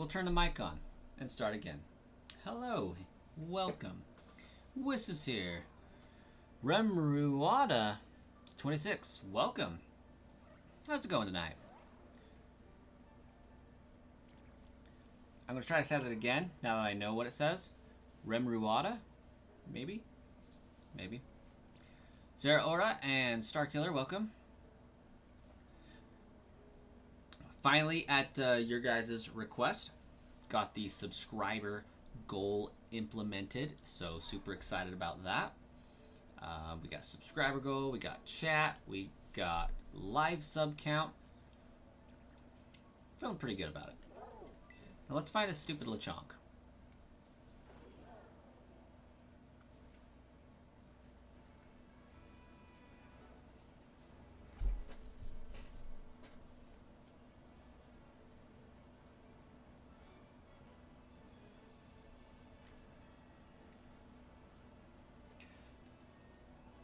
We'll turn the mic on and start again. Hello, welcome. Wiss is here. Remruada 26, welcome. How's it going tonight? I'm going to try to say it again now that I know what it says. Remruada? Maybe? Maybe. Zara Aura and Starkiller, welcome. Finally, at your guys' request, got the subscriber goal implemented, so super excited about that. We got subscriber goal, we got chat, we got live sub count. Feeling pretty good about it. Now let's find a stupid Lechonk.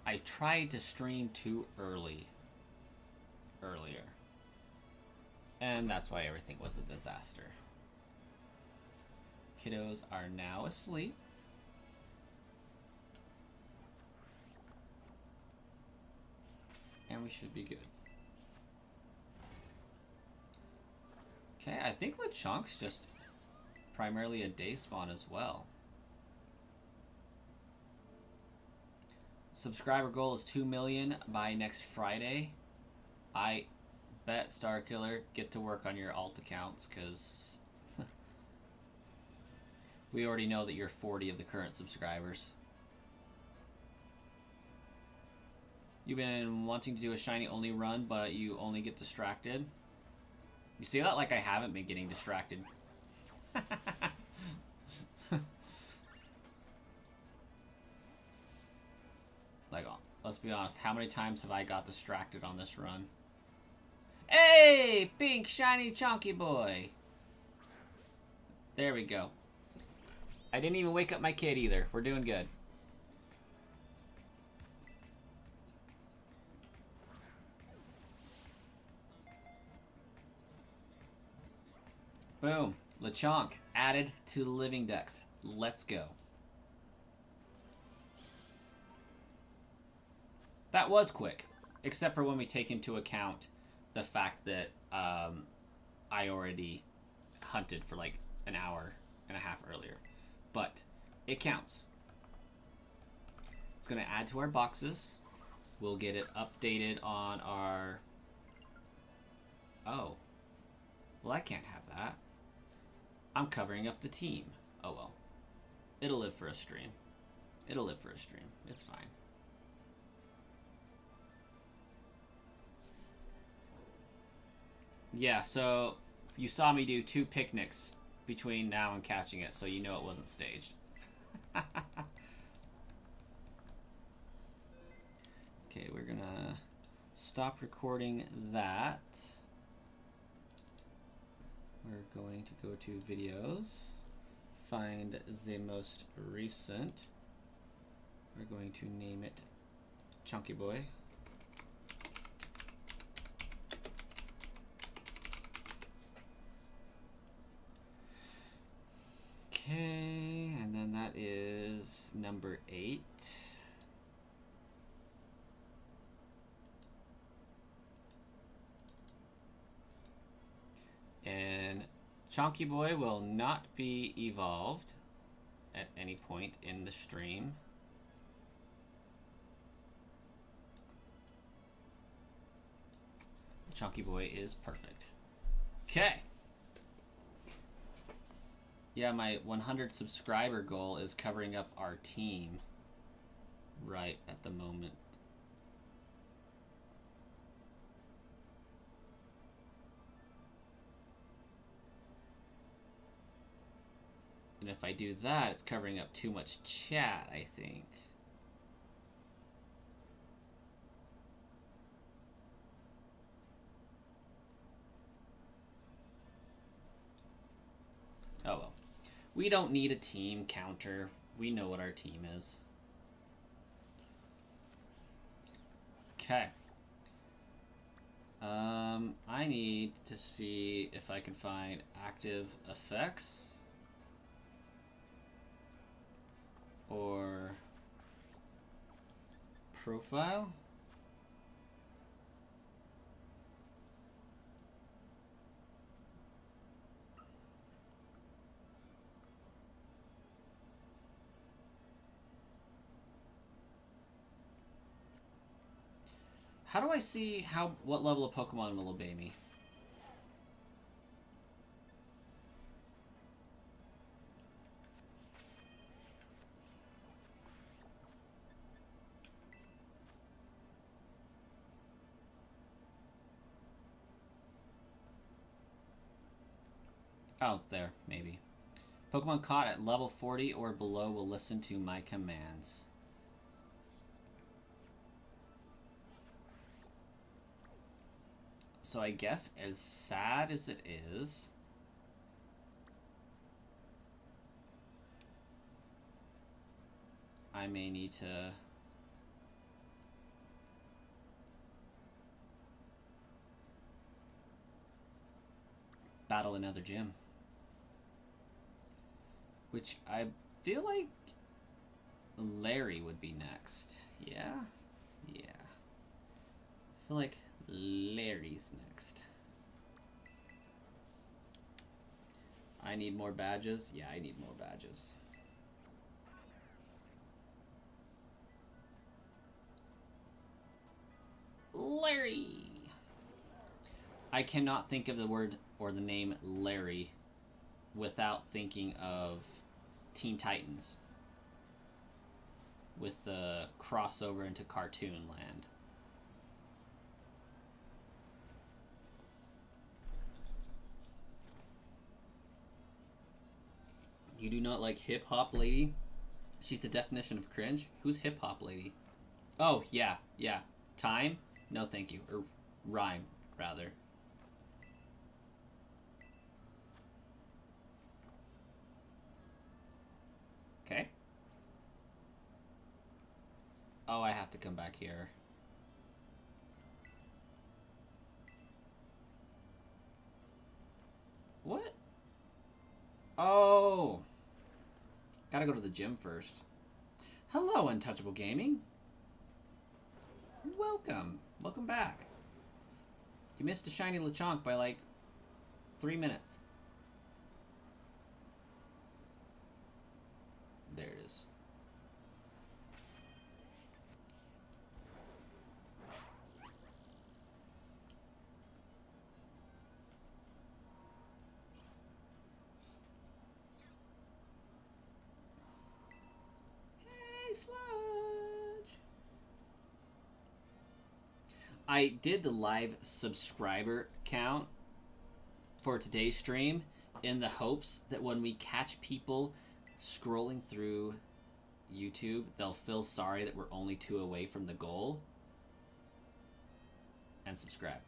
I tried to stream too earlier. And that's why everything was a disaster. Kiddos are now asleep. And we should be good. Okay, I think Lechonk's just primarily a day spawn as well. Subscriber goal is 2 million by next Friday. I bet Starkiller get to work on your alt accounts because we already know that you're 40 of the current subscribers. You've been wanting to do a shiny only run, but you only get distracted. You see that? Like I haven't been getting distracted. Like, let's be honest, how many times have I got distracted on this run? Hey, pink shiny chunky boy. There we go. I didn't even wake up my kid either. We're doing good. Boom. Lechonk added to the Living Dex. Let's go. That was quick, except for when we take into account the fact that I already hunted for like an hour and a half earlier. But it counts. It's going to add to our boxes. We'll get it updated on our... Oh. Well, I can't have that. I'm covering up the team. Oh well. It'll live for a stream. It'll live for a stream. It's fine. Yeah, so you saw me do 2 picnics between now and catching it, so you know it wasn't staged. Okay, we're gonna stop recording that. We're going to go to videos, find the most recent. We're going to name it Chunky Boy. Okay, and then that is number 8. And Chunky Boy will not be evolved at any point in the stream. Chunky Boy is perfect. Okay. Yeah, my 100 subscriber goal is covering up our team right at the moment. And if I do that, it's covering up too much chat, I think. Oh well. We don't need a team counter. We know what our team is. Okay. I need to see if I can find active effects or profile. How do I see what level of Pokemon will obey me? Oh, there, maybe. Pokemon caught at level 40 or below will listen to my commands. So I guess as sad as it is, I may need to battle another gym. Which I feel like Larry would be next. Yeah? Yeah. I feel like Larry's next. I need more badges. Yeah, I need more badges. Larry! I cannot think of the word or the name Larry without thinking of Teen Titans with the crossover into cartoon land. You do not like Hip Hop Lady? She's the definition of cringe. Who's Hip Hop Lady? Oh, yeah. Time? No, thank you. Or rhyme, rather. Okay. Oh, I have to come back here. What? Oh. Gotta go to the gym first. Hello, Untouchable Gaming. Welcome. Welcome back. You missed a shiny Lechonk by like 3 minutes. There it is. Hey, Sludge! I did the live subscriber count for today's stream in the hopes that when we catch people scrolling through YouTube, they'll feel sorry that we're only 2 away from the goal and subscribe.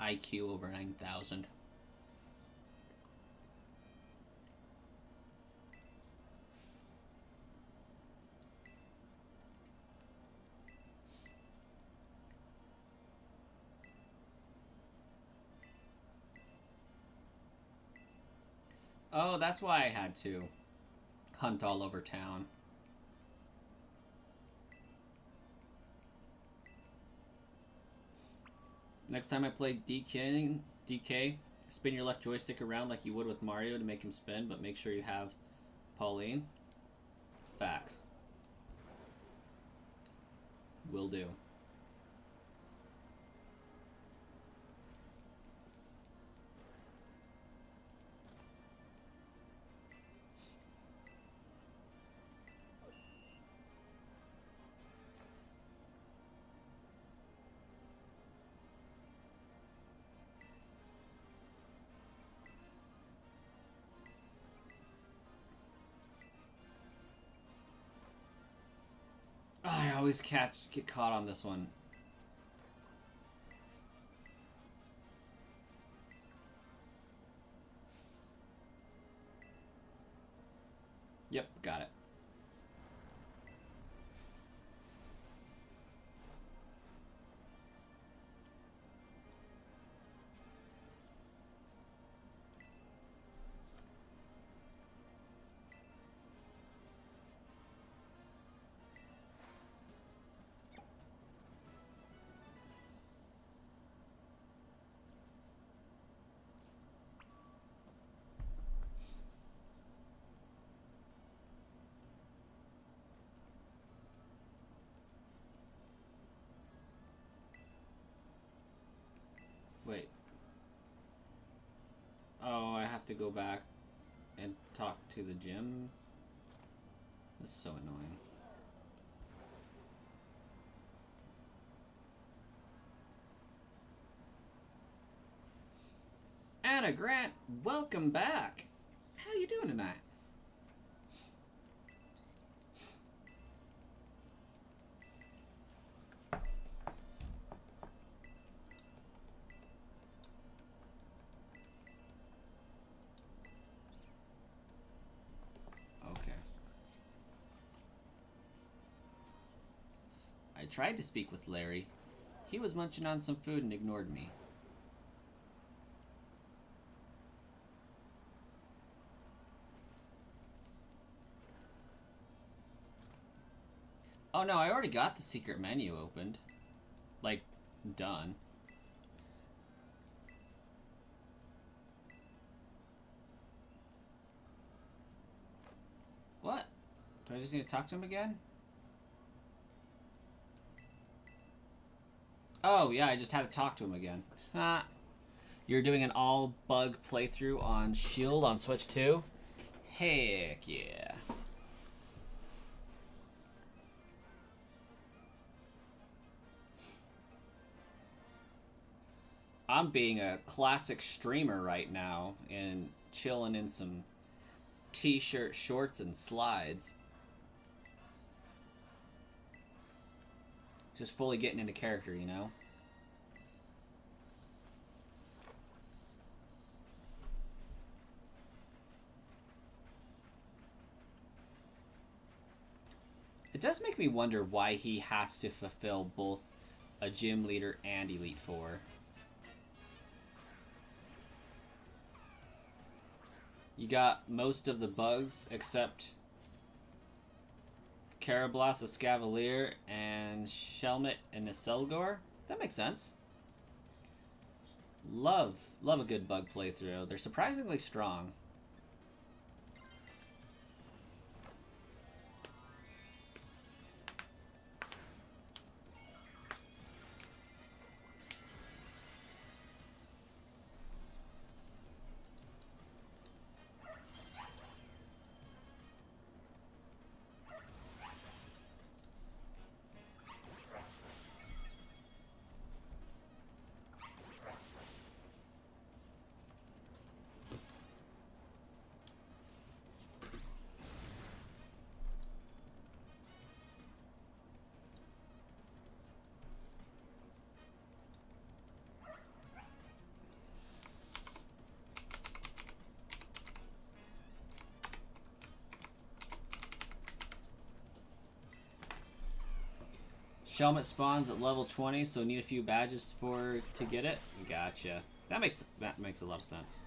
IQ over 9,000. Oh, that's why I had to hunt all over town. Next time I play DK, spin your left joystick around like you would with Mario to make him spin, but make sure you have Pauline. Facts. Will do. always get caught on this one. Yep, got it. Wait. Oh, I have to go back and talk to the gym? This is so annoying. Anna Grant, welcome back. How you doing tonight? I tried to speak with Larry. He was munching on some food and ignored me. Oh no, I already got the secret menu opened. Like, done. What? Do I just need to talk to him again? Oh, yeah, I just had to talk to him again. You're doing an all-bug playthrough on Shield on Switch 2? Heck yeah. I'm being a classic streamer right now and chilling in some t-shirt, shorts, and slides. Just fully getting into character, you know? It does make me wonder why he has to fulfill both a gym leader and Elite Four. You got most of the bugs except Carablast, Escavalier, and Shelmet and Iselgor. That makes sense. Love a good bug playthrough. They're surprisingly strong. Shelmet spawns at level 20, so need a few badges to get it. Gotcha. That makes a lot of sense.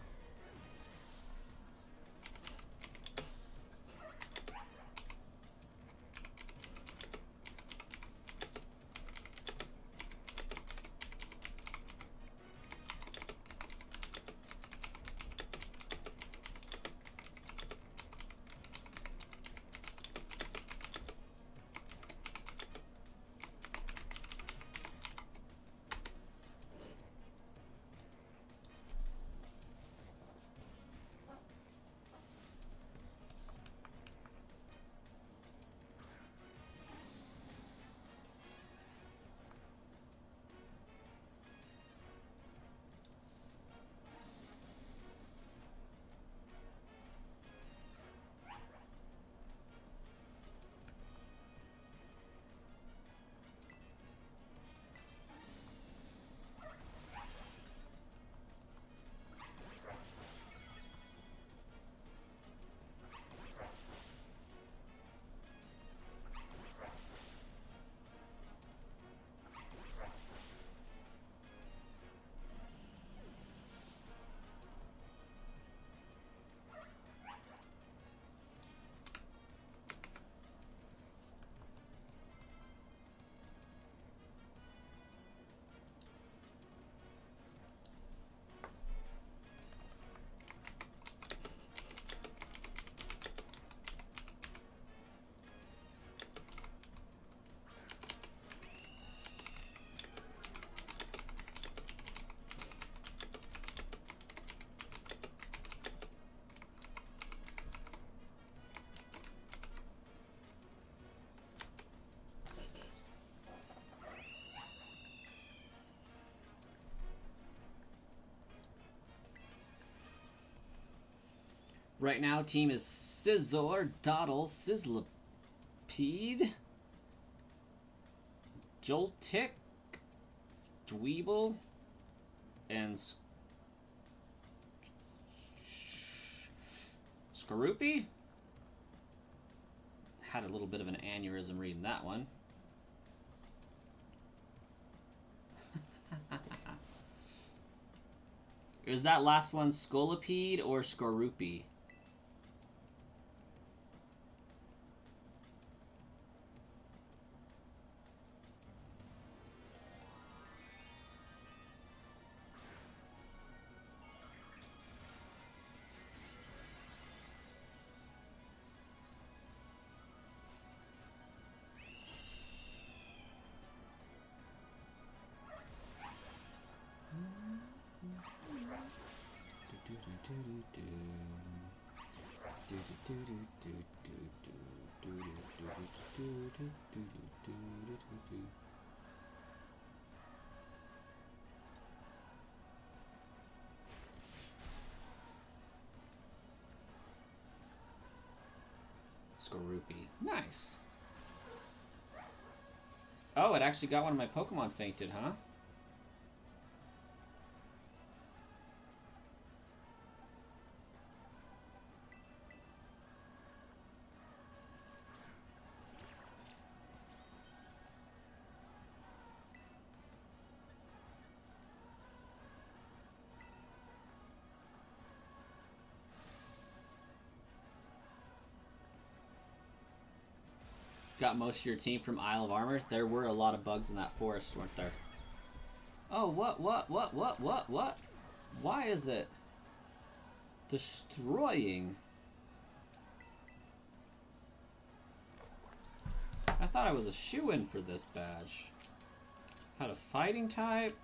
Right now, team is Scizor, Doddle, Sizzlipede, Joltik, Dweeble, and Skorupi. Had a little bit of an aneurysm reading that one. Is that last one Scolipede or Skorupi? Skorupi. Nice. Oh, it actually got one of my Pokemon fainted, huh? Got most of your team from Isle of Armor. There were a lot of bugs in that forest, weren't there? Oh, what? Why is it destroying? I thought I was a shoo-in for this badge. Had a fighting type.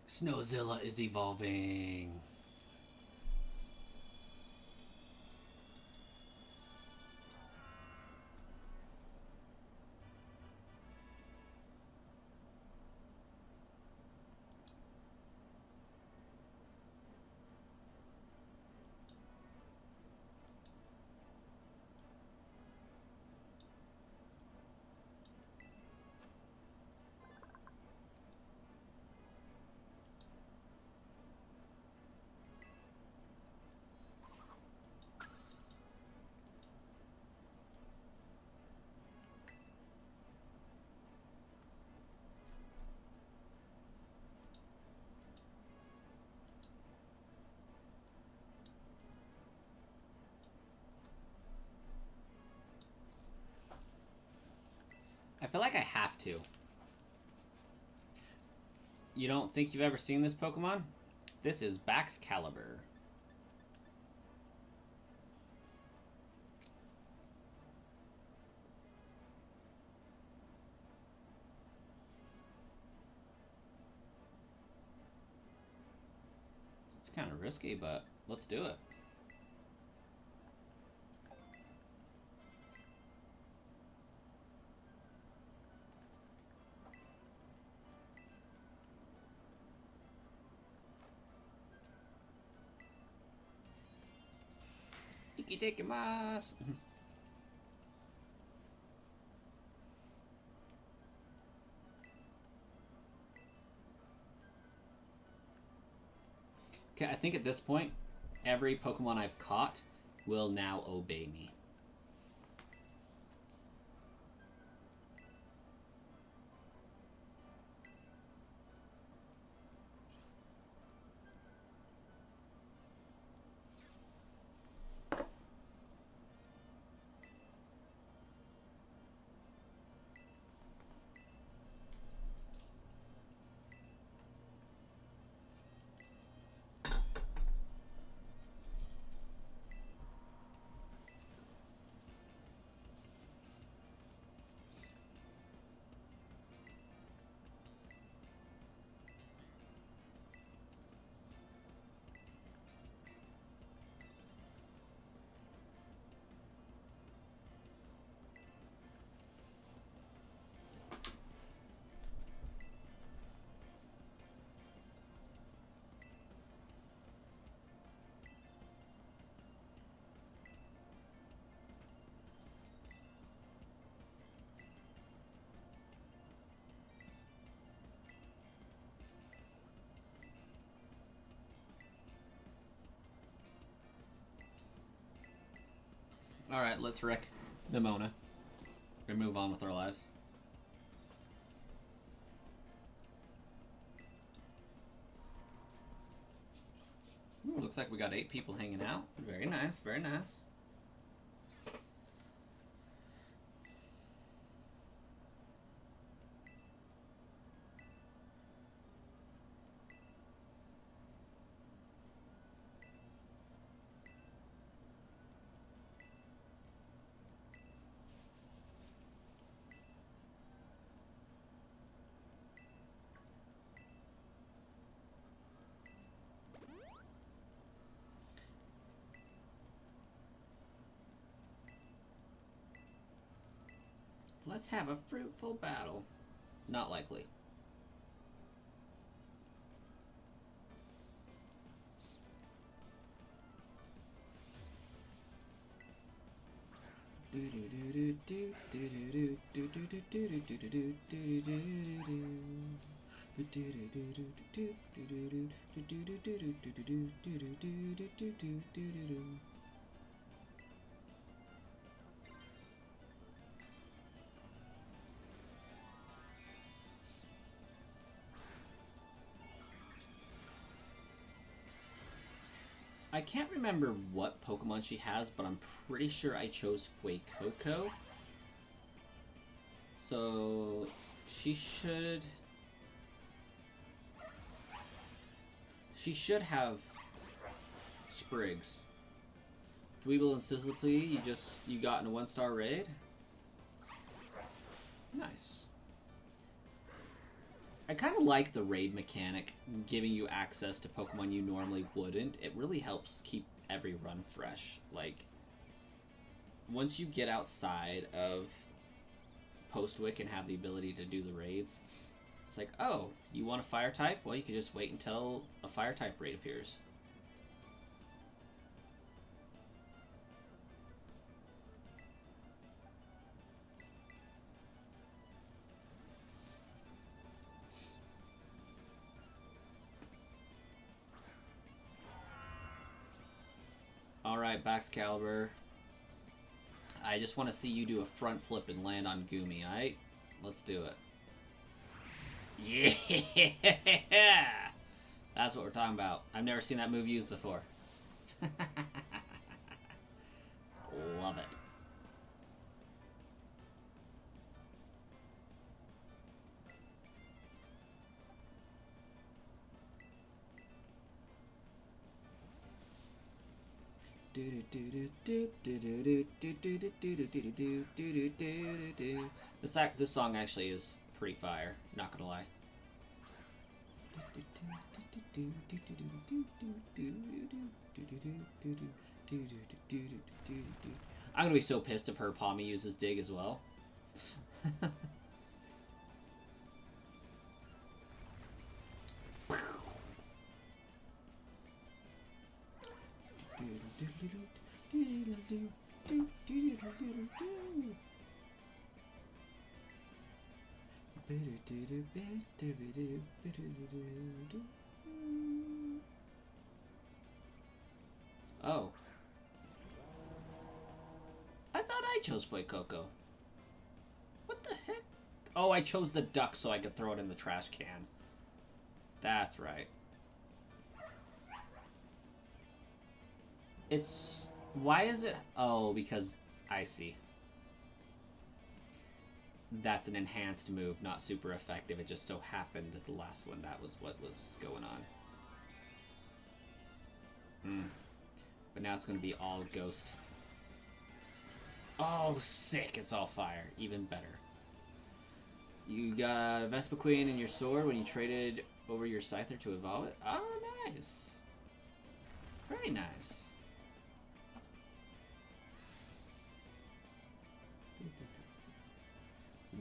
Snowzilla is evolving. I feel like I have to. You don't think you've ever seen this Pokemon? This is Baxcalibur. It's kind of risky, but let's do it. Ikitakimasu. Okay, I think at this point, every Pokemon I've caught will now obey me. Alright, let's wreck Nimona and move on with our lives. Ooh, looks like we got 8 people hanging out. Very nice, very nice. Let's have a fruitful battle. Not likely. I can't remember what Pokemon she has, but I'm pretty sure I chose Fuecoco. So she should have Sprigs. Dweeble and Sizzleplee, you got in a 1-star raid? Nice. I kind of like the raid mechanic, giving you access to Pokemon you normally wouldn't. It really helps keep every run fresh. Like, once you get outside of Postwick and have the ability to do the raids, it's like, oh, you want a fire type? Well, you can just wait until a fire type raid appears. Alright, Baxcalibur. I just want to see you do a front flip and land on Goomy, alright? Let's do it. Yeah! That's what we're talking about. I've never seen that move used before. Love it. This song actually is pretty fire, not gonna lie. I'm gonna be so pissed if her Palmy uses Dig as well. Oh. I thought I chose Fuecoco. What the heck? Oh, I chose the duck so I could throw it in the trash can. That's right. It's... Why is it... Oh, because... I see. That's an enhanced move, not super effective. It just so happened that the last one, that was what was going on. But now it's going to be all ghost. Oh, sick. It's all fire. Even better. You got Vespa Queen in your sword when you traded over your Scyther to evolve it. Oh, nice. Very nice.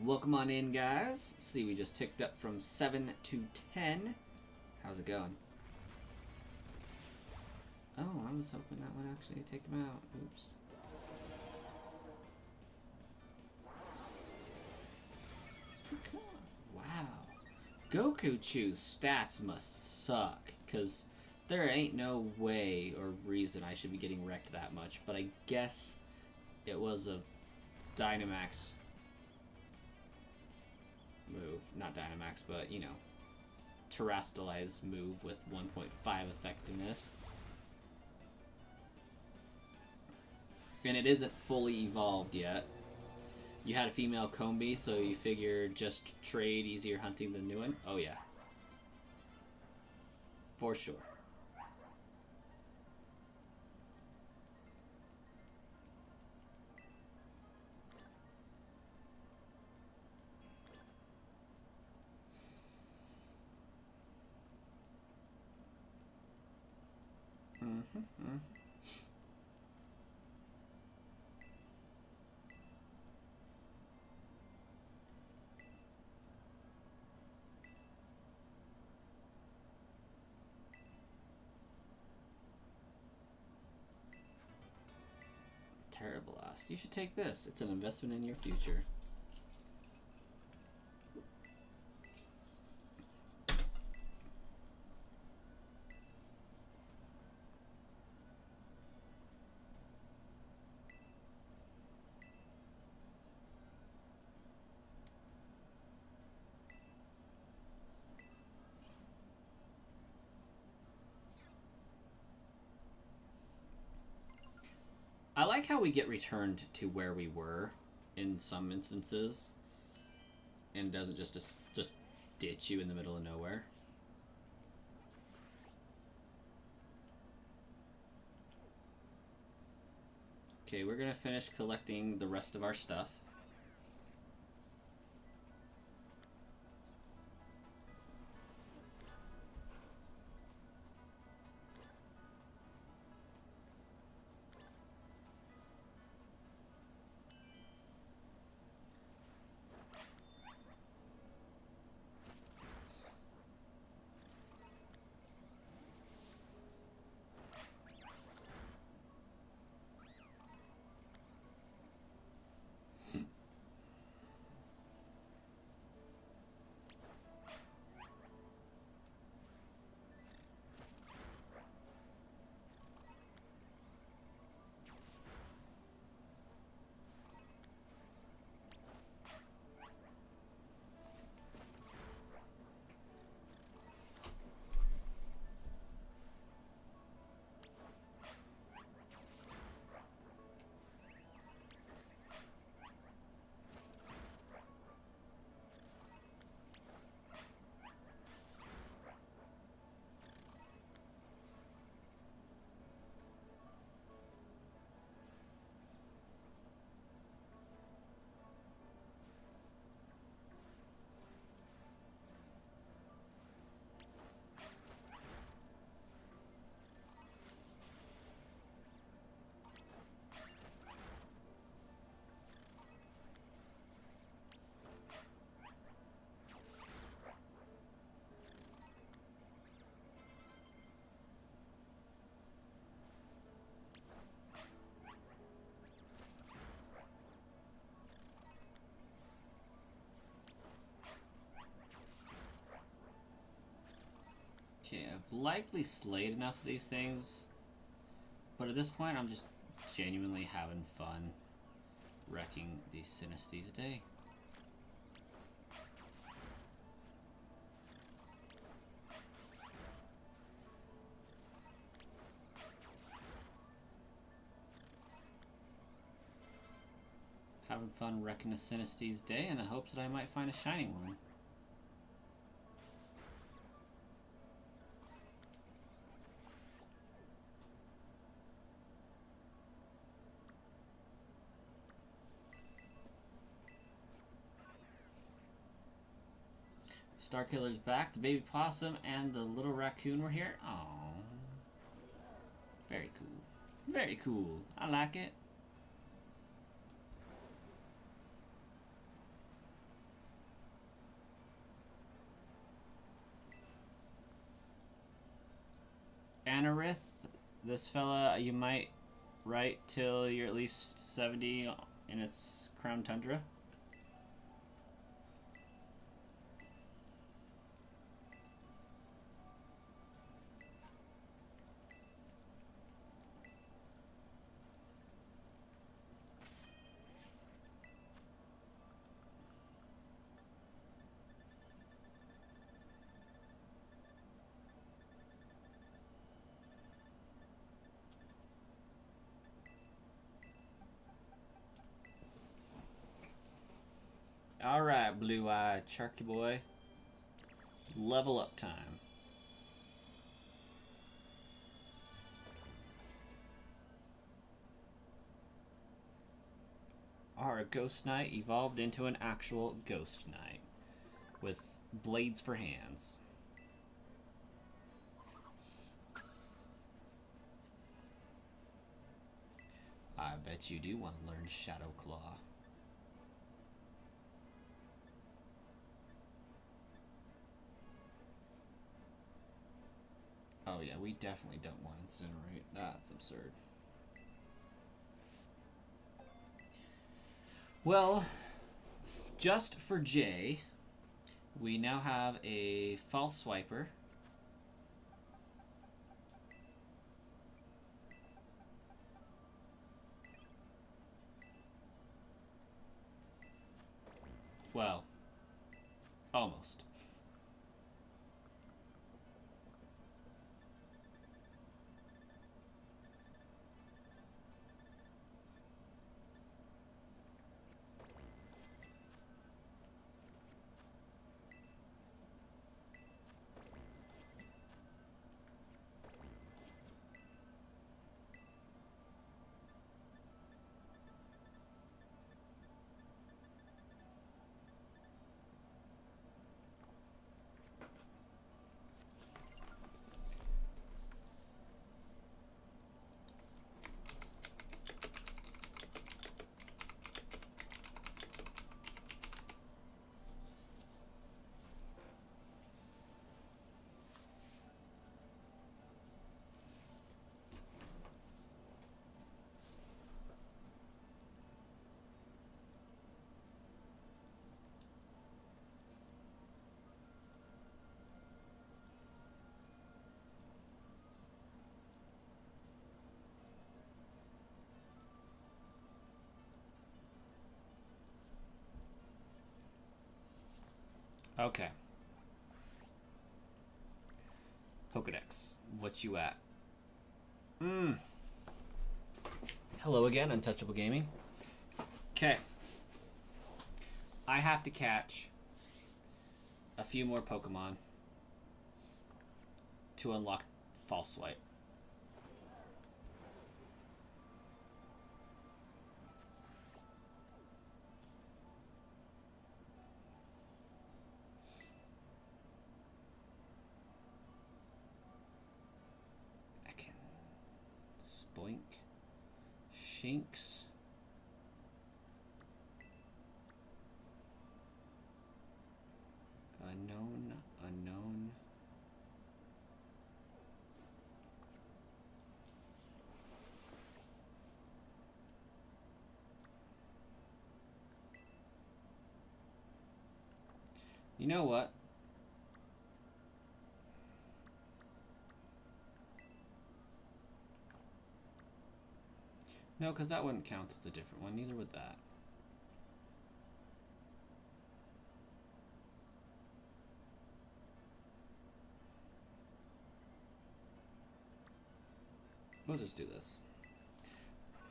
Welcome on in, guys. See, we just ticked up from 7 to 10. How's it going? Oh, I was hoping that would actually take him out. Oops. Wow. Goku Chew's stats must suck, because there ain't no way or reason I should be getting wrecked that much, but I guess it was a Dynamax move. Not Dynamax, but, you know, Terrestrialized move with 1.5 effectiveness. And it isn't fully evolved yet. You had a female Combi, so you figured just trade easier hunting than new one? Oh yeah. For sure. Terrible loss. You should take this. It's an investment in your future. I like how we get returned to where we were in some instances, and doesn't just ditch you in the middle of nowhere. Okay, we're gonna finish collecting the rest of our stuff. Okay, I've likely slayed enough of these things, But at this point, I'm just genuinely having fun wrecking these Sinisties a day. Having fun wrecking a Sinisties day in the hopes that I might find a shiny one. Starkiller's back. The baby possum and the little raccoon were here. Aww. Very cool. Very cool. I like it. Anarith, this fella, you might write till you're at least 70 in its Crown Tundra. Alright, blue-eyed Sharky boy. Level up time. Our Ghost Knight evolved into an actual Ghost Knight with blades for hands. I bet you do want to learn Shadow Claw. Oh yeah, we definitely don't want Incinerate. That's absurd. Well, just for Jay, we now have a False Swiper. Well, almost. Okay. Pokedex, what you at? Hello again, Untouchable Gaming. Okay. I have to catch a few more Pokemon to unlock False Swipe. I can Spoink, Shinx. Unknown. You know what? No, because that wouldn't count as a different one. Neither would that. We'll just do this.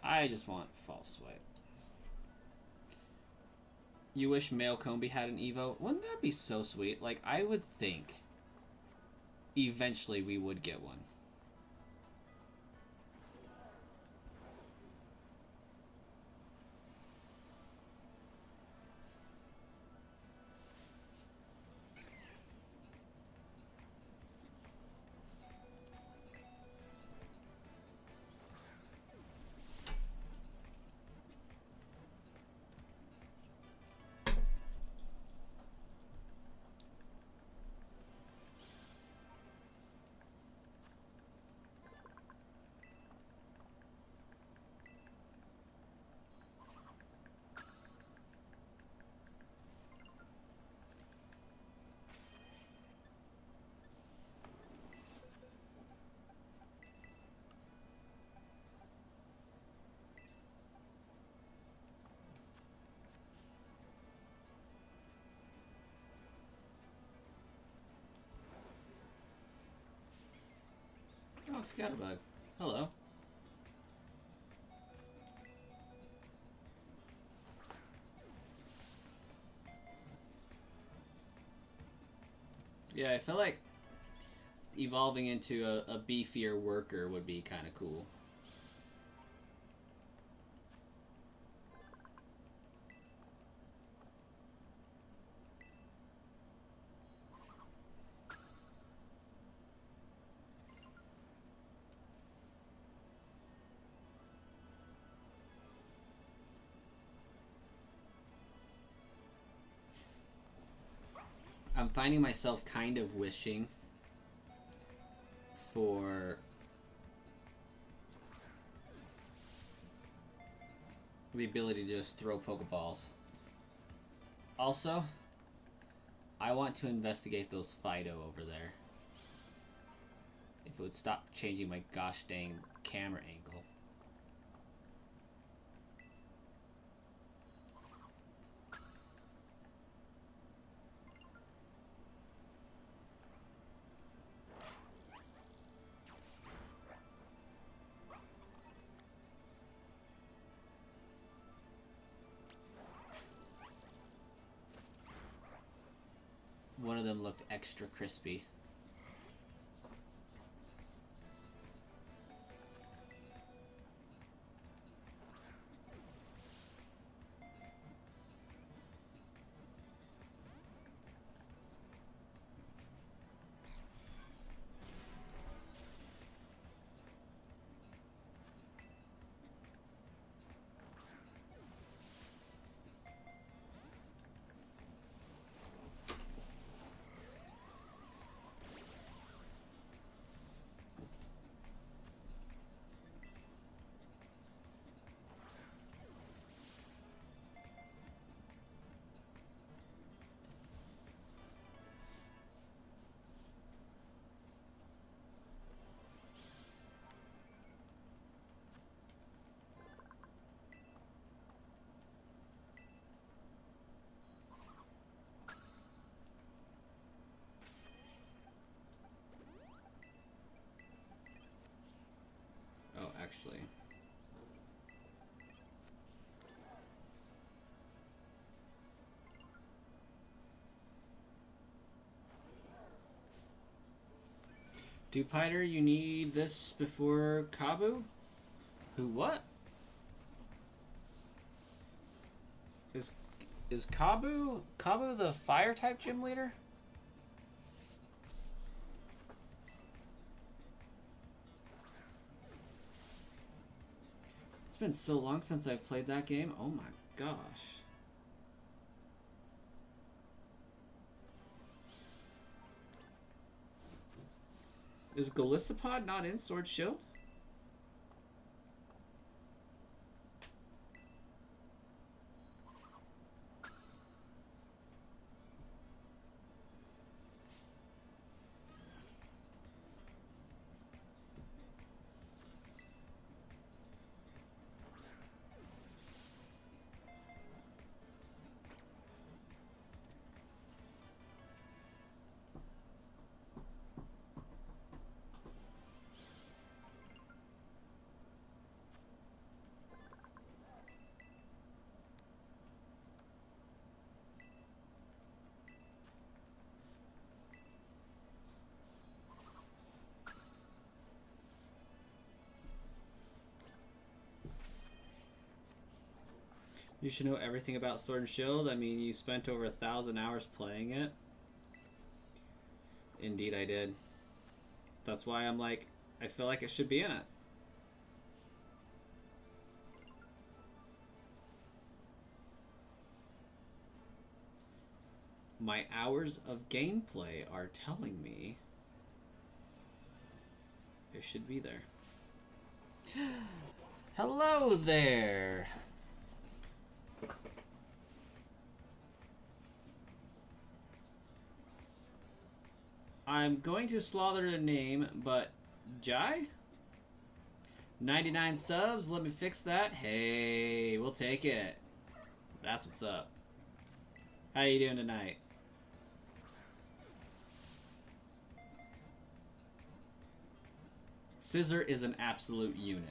I just want false swipe. You wish Male Combi had an Evo? Wouldn't that be so sweet? Like, I would think eventually we would get one. Oh, Scatterbug. Hello. Yeah, I feel like evolving into a beefier worker would be kind of cool. I'm finding myself kind of wishing for the ability to just throw Pokeballs. Also, I want to investigate those Fido over there. If it would stop changing my gosh dang camera angle. One of them looked extra crispy. Oh, actually. Dupiter, you need this before Kabu? Who what? Is Kabu the fire type gym leader? It's been so long since I've played that game. Oh my gosh. Is Golisopod not in Sword Shield? You should know everything about Sword and Shield. I mean, you spent over 1,000 hours playing it. Indeed, I did. That's why I'm like, I feel like it should be in it. My hours of gameplay are telling me it should be there. Hello there. I'm going to slaughter the name, but Jai? 99 subs, let me fix that. Hey, we'll take it. That's what's up. How you doing tonight? Scissor is an absolute unit.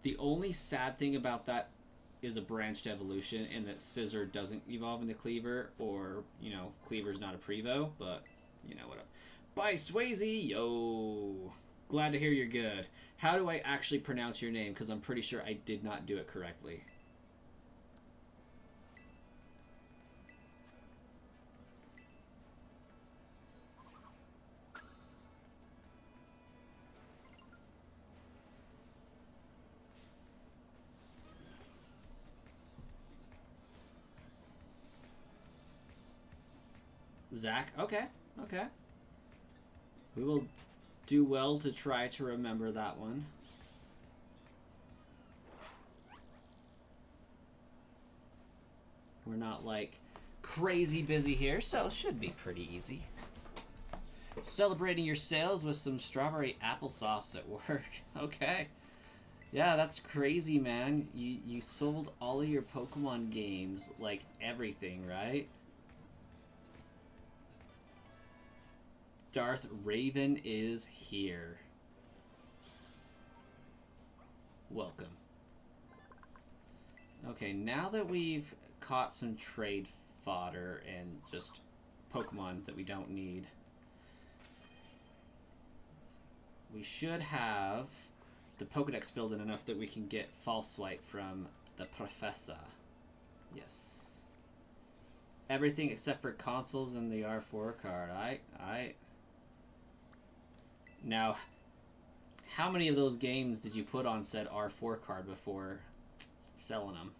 The only sad thing about that is a branched evolution, and that Scissor doesn't evolve into Cleaver, or, you know, Cleaver's not a Prevo, but, you know, what up. Bye, Swayze! Yo! Glad to hear you're good. How do I actually pronounce your name? Because I'm pretty sure I did not do it correctly. Zach? Okay, okay. We will do well to try to remember that one. We're not, like, crazy busy here, so it should be pretty easy. Celebrating your sales with some strawberry applesauce at work. Okay. Yeah, that's crazy, man. You sold all of your Pokemon games, like, everything, right? Darth Raven is here. Welcome. Okay, now that we've caught some trade fodder and just Pokemon that we don't need, we should have the Pokedex filled in enough that we can get False Swipe from the Professor. Yes. Everything except for consoles and the R4 card. Aight. Now, how many of those games did you put on said R4 card before selling them?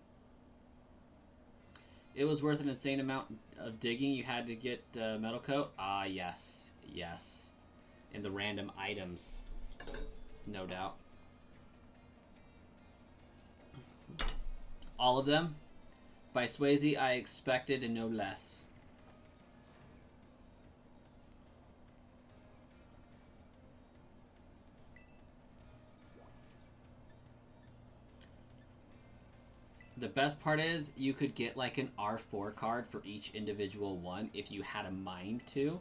It was worth an insane amount of digging. You had to get Metal Coat? Ah, yes. Yes. And the random items. No doubt. All of them? By Swayze, I expected and no less. The best part is you could get like an R4 card for each individual one if you had a mind to.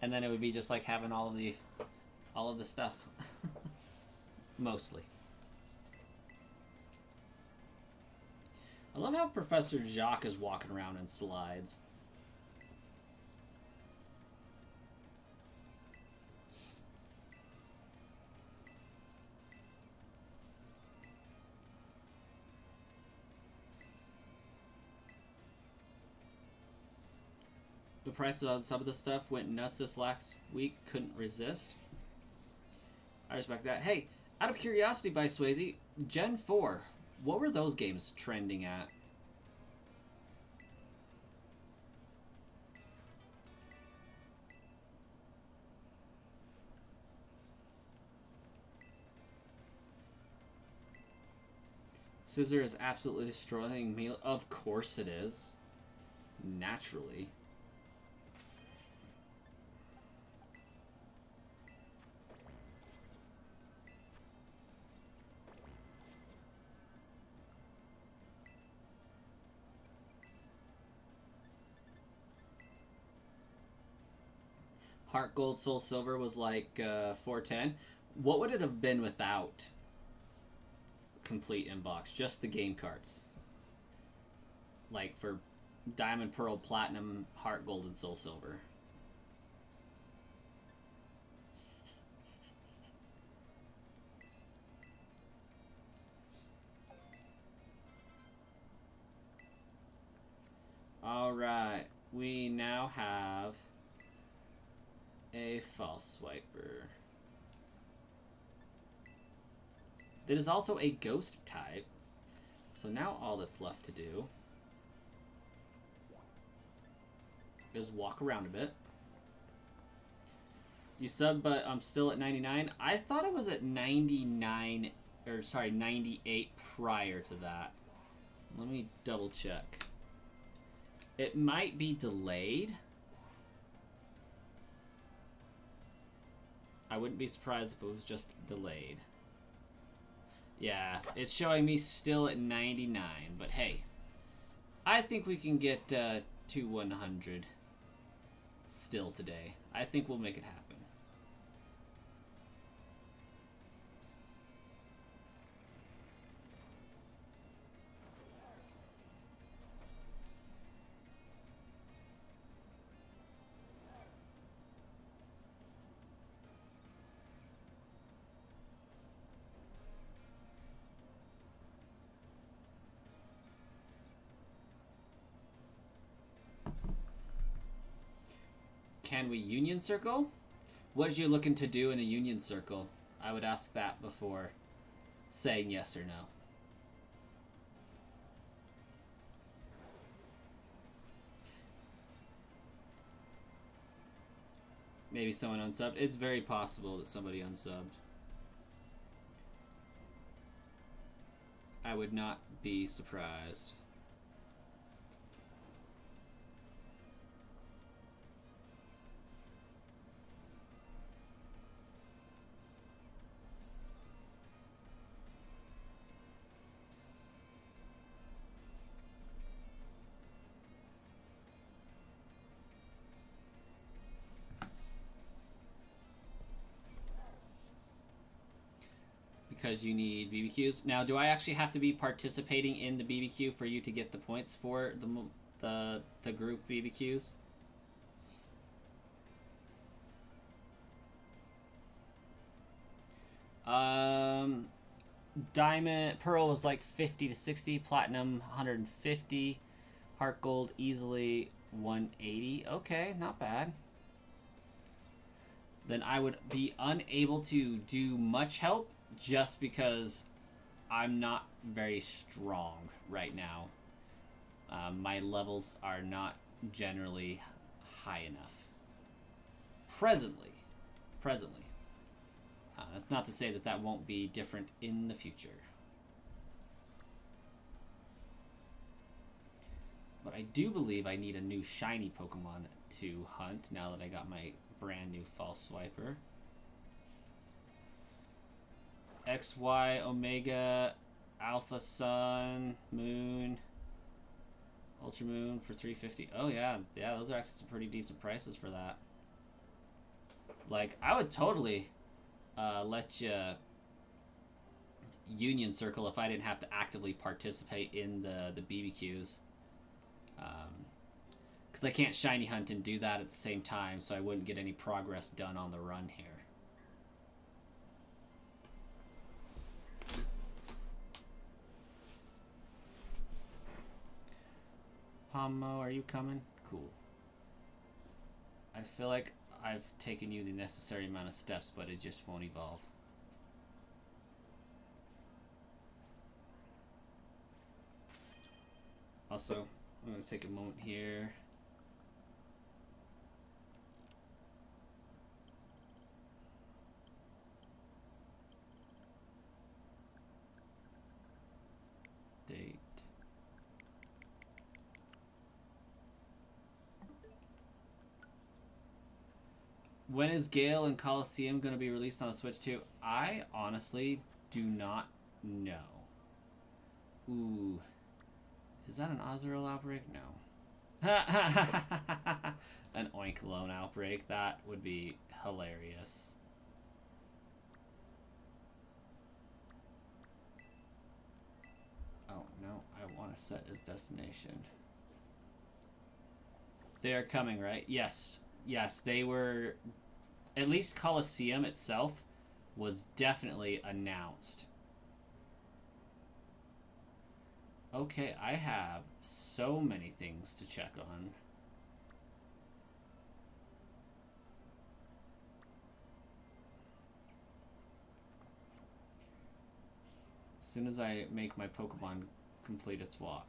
And then it would be just like having all of the stuff. Mostly. I love how Professor Jacques is walking around in slides. The prices on some of the stuff went nuts this last week. Couldn't resist. I respect that. Hey, out of curiosity, by Swayze, Gen 4, what were those games trending at? Scissor is absolutely destroying me. Of course it is. Naturally. Heart Gold Soul Silver was like 410. What would it have been without complete inbox? Just the game cards. Like for Diamond, Pearl, Platinum, Heart Gold, and Soul Silver. Alright, we now have a false swiper. That is also a ghost type. So now all that's left to do is walk around a bit. You sub, but I'm still at 99. I thought it was at 99, or sorry, 98 prior to that. Let me double check. It might be delayed. I wouldn't be surprised if it was just delayed. Yeah, it's showing me still at 99, but hey, I think we can get to 100 still today. I think we'll make it happen. Can we union circle? What are you looking to do in a union circle? I would ask that before saying yes or no. Maybe someone unsubbed. It's very possible that somebody unsubbed. I would not be surprised. Because you need BBQs. Now, do I actually have to be participating in the BBQ for you to get the points for the group BBQs? Diamond, Pearl was like 50 to 60, Platinum 150, Heart Gold easily 180. Okay, not bad. Then I would be unable to do much help just because I'm not very strong right now. My levels are not generally high enough. Presently. That's not to say that that won't be different in the future. But I do believe I need a new shiny Pokemon to hunt now that I got my brand new false swiper. X, Y, Omega, Alpha Sun, Moon, Ultra Moon for 350. Oh yeah, those are actually some pretty decent prices for that. Like, I would totally let you Union Circle if I didn't have to actively participate in the BBQs. Because I can't shiny hunt and do that at the same time, so I wouldn't get any progress done on the run here. Pomo, are you coming? Cool. I feel like I've taken you the necessary amount of steps, but it just won't evolve. Also, I'm going to take a moment here. Date. When is Gale and Coliseum going to be released on the Switch 2? I honestly do not know. Ooh. Is that an Azrael outbreak? No. An Oinkologne outbreak. That would be hilarious. Oh, no. I want to set as destination. They are coming, right? Yes. Yes, they were... At least Coliseum itself was definitely announced. Okay, I have so many things to check on. As soon as I make my Pokemon complete its walk.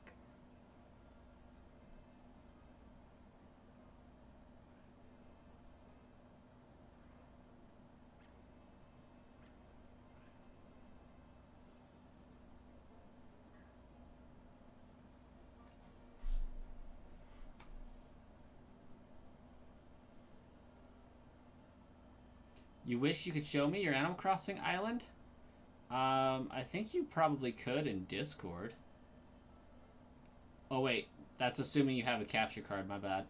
You wish you could show me your Animal Crossing island? I think you probably could in Discord. Oh wait, that's assuming you have a capture card, my bad.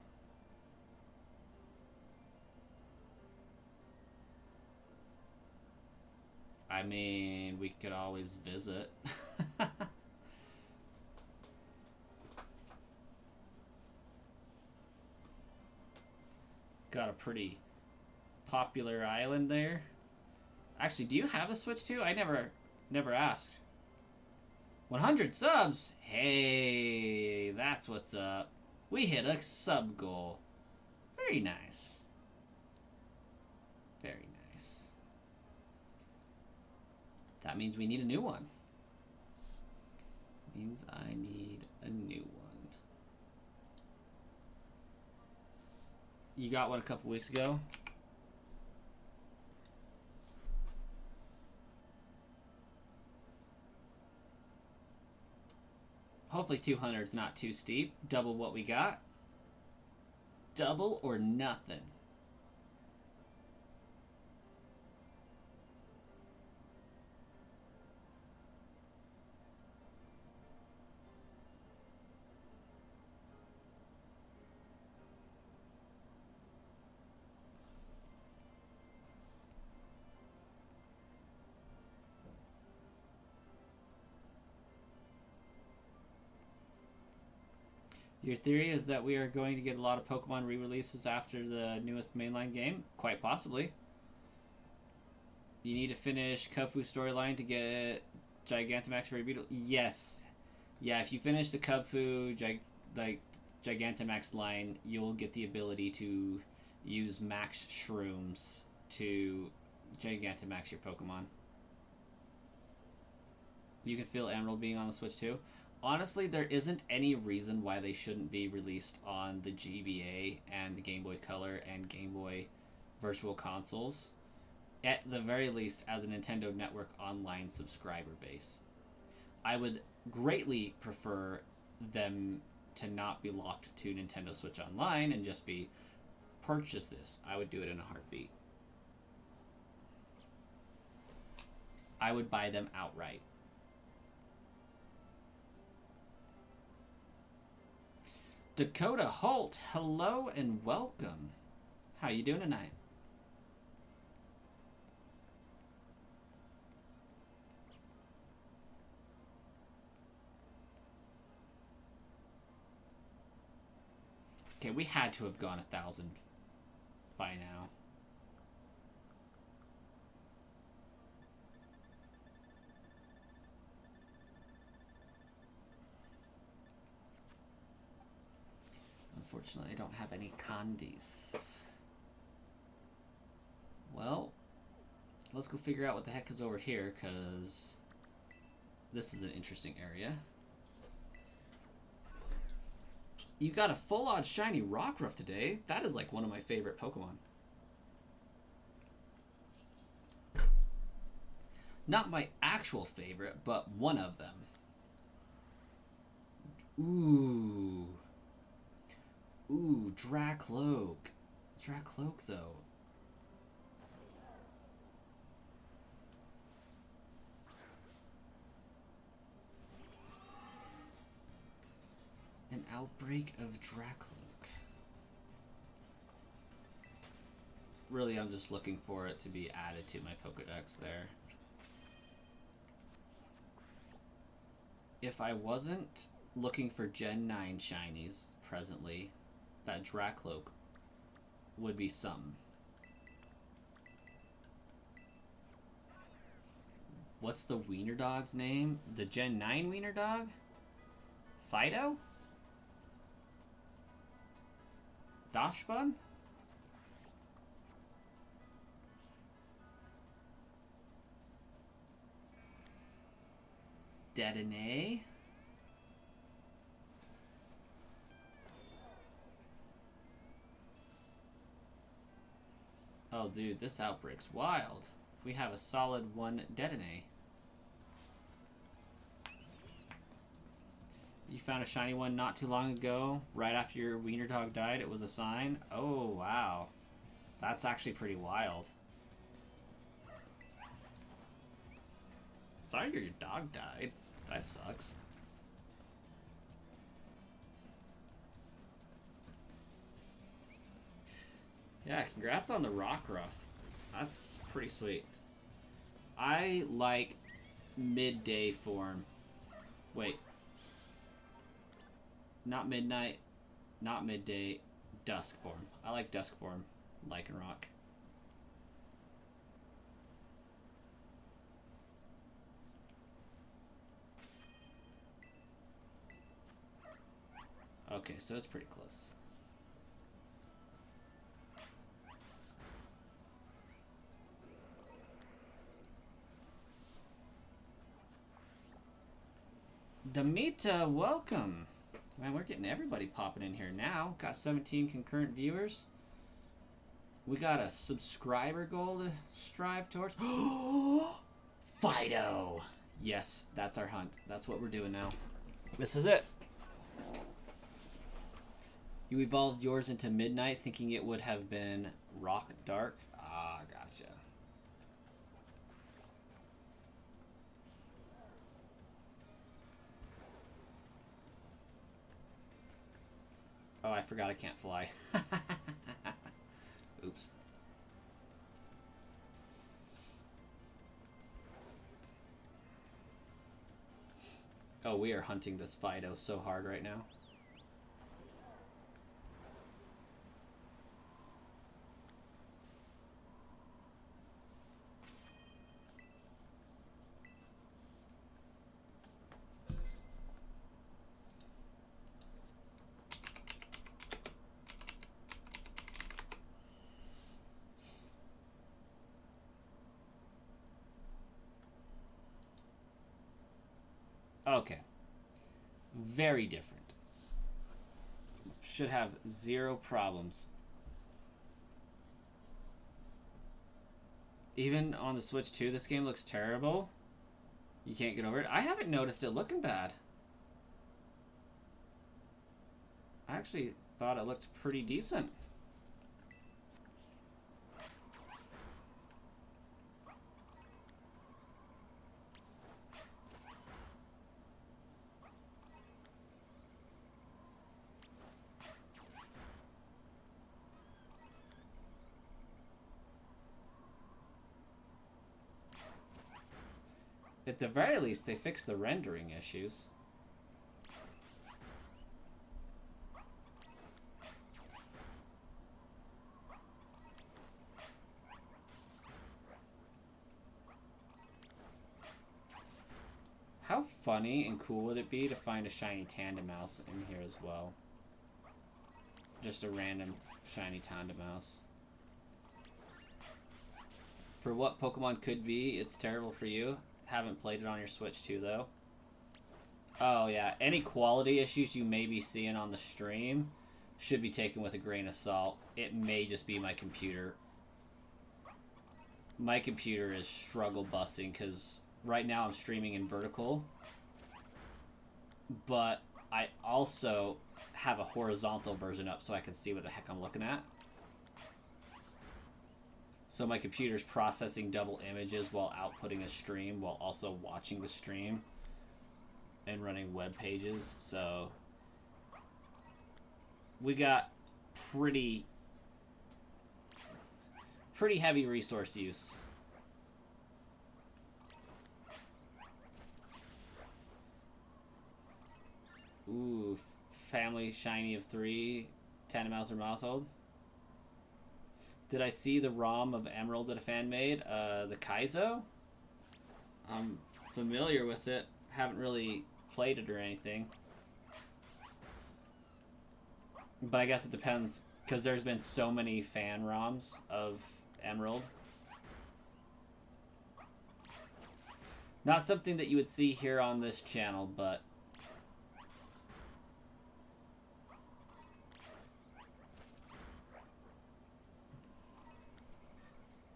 I mean, we could always visit. Got a pretty popular island there. Actually, do you have the Switch too? I never asked. 100 subs? Hey, that's what's up. We hit a sub goal. Very nice. Very nice. That means we need a new one. Means I need a new one. You got one a couple weeks ago? Hopefully 200 is not too steep. Double what we got. Double or nothing. Your theory is that we are going to get a lot of Pokemon re-releases after the newest mainline game? Quite possibly. You need to finish Kubfu storyline to get Gigantamax for Beetle? Yes. Yeah, if you finish the Kubfu Gigantamax line, you'll get the ability to use max shrooms to Gigantamax your Pokemon. You can feel Emerald being on the Switch too. Honestly, there isn't any reason why they shouldn't be released on the GBA and the Game Boy Color and Game Boy Virtual Consoles. At the very least, as a Nintendo Network Online subscriber base. I would greatly prefer them to not be locked to Nintendo Switch Online and just be, purchase this. I would do it in a heartbeat. I would buy them outright. Dakota Holt, hello and welcome. How you doing tonight? Okay, we had to have gone 1,000 by now. Unfortunately, I don't have any candies. Well, let's go figure out what the heck is over here, because this is an interesting area. You got a full-on shiny Rockruff today. That is like one of my favorite Pokemon. Not my actual favorite, but one of them. Ooh. Ooh, Dracloak. Dracloak, though. An outbreak of Dracloak. Really, I'm just looking for it to be added to my Pokedex there. If I wasn't looking for Gen 9 shinies presently, that Dracloak would be some. What's the wiener dog's name? The Gen 9 wiener dog? Fido? Dashbun? Dedenne? Oh, dude, this outbreak's wild. We have a solid 1 Dedenne. You found a shiny one not too long ago, right after your wiener dog died. It was a sign. Oh, wow. That's actually pretty wild. Sorry your dog died. That sucks. Yeah, congrats on the Rockruff. That's pretty sweet. I like midday form. Wait. Not midnight, not midday, dusk form. I like dusk form, Lycanroc. Okay, so it's pretty close. Damita, welcome. Man, we're getting everybody popping in here now. Got 17 concurrent viewers. We got a subscriber goal to strive towards. Fido! Yes, that's our hunt. That's what we're doing now. This is it. You evolved yours into Midnight thinking it would have been Rock Dark. Ah, gotcha. Oh, I forgot I can't fly. Oops. Oh, we are hunting this Fido so hard right now. Okay. Very different. Should have 0 problems. Even on the Switch 2, this game looks terrible. You can't get over it. I haven't noticed it looking bad. I actually thought it looked pretty decent. At the very least, they fixed the rendering issues. How funny and cool would it be to find a shiny Tandemaus in here as well? Just a random shiny Tandemaus. For what Pokemon could be, it's terrible for you. Haven't played it on your Switch 2, though. Oh, yeah. Any quality issues you may be seeing on the stream should be taken with a grain of salt. It may just be my computer. My computer is struggle busing because right now I'm streaming in vertical. But I also have a horizontal version up so I can see what the heck I'm looking at. So my computer's processing double images while outputting a stream while also watching the stream and running web pages. So we got pretty heavy resource use. Ooh, family shiny of 3, Tandemaus or Mousehold. Did I see the ROM of Emerald that a fan made? The Kaizo? I'm familiar with it. Haven't really played it or anything. But I guess it depends, because there's been so many fan ROMs of Emerald. Not something that you would see here on this channel, but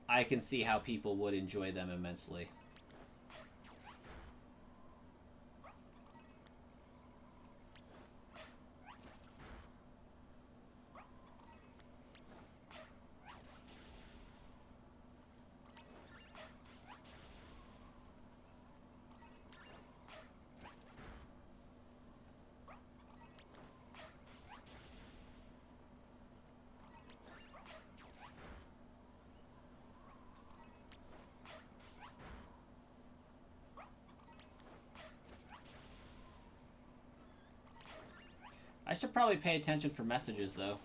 I can see how people would enjoy them immensely. I should probably pay attention for messages, though.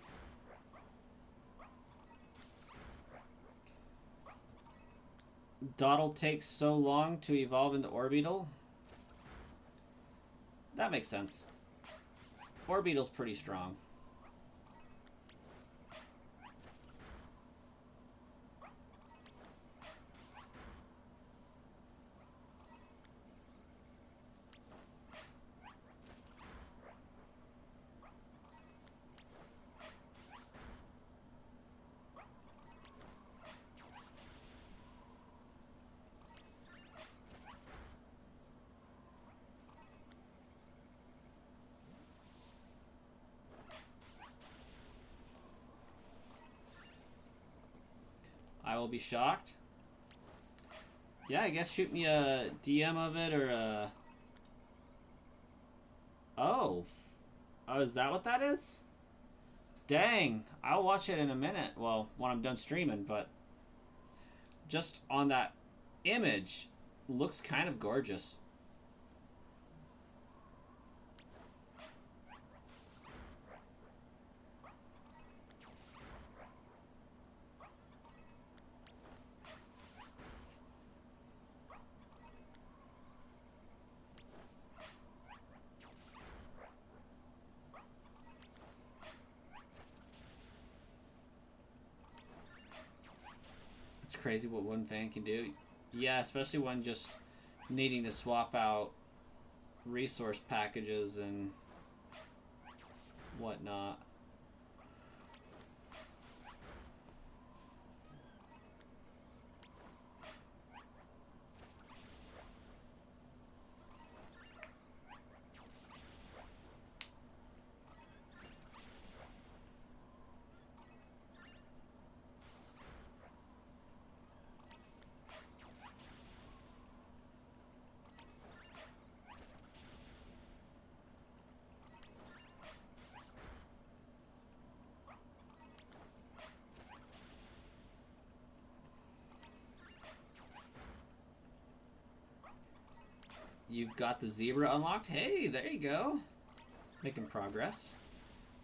Dottle takes so long to evolve into Orbeetle. That makes sense. Orbeetle's pretty strong. I will be shocked. Yeah, I guess shoot me a DM of it or a... Oh. Oh, is that what that is? Dang. I'll watch it in a minute. Well, when I'm done streaming, but... Just on that image, looks kind of gorgeous. It's crazy what one fan can do. Yeah, especially when just needing to swap out resource packages and whatnot. You've got the zebra unlocked. Hey, there you go. Making progress.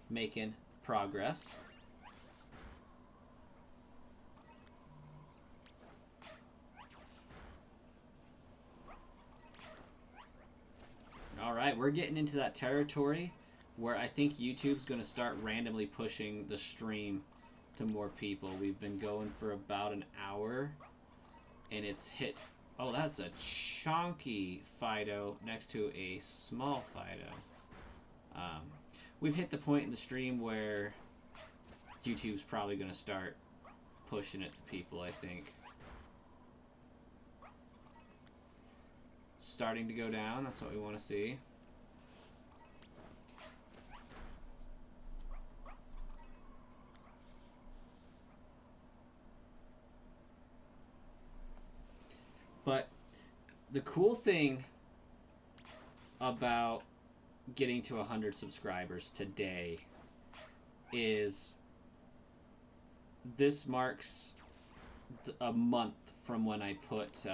Making progress. Alright, we're getting into that territory where I think YouTube's going to start randomly pushing the stream to more people. We've been going for about an hour, and it's hit... Oh, that's a chunky Fido next to a small Fido. We've hit the point in the stream where YouTube's probably going to start pushing it to people, I think. Starting to go down, that's what we want to see. But the cool thing about getting to 100 subscribers today is this marks a month from when I put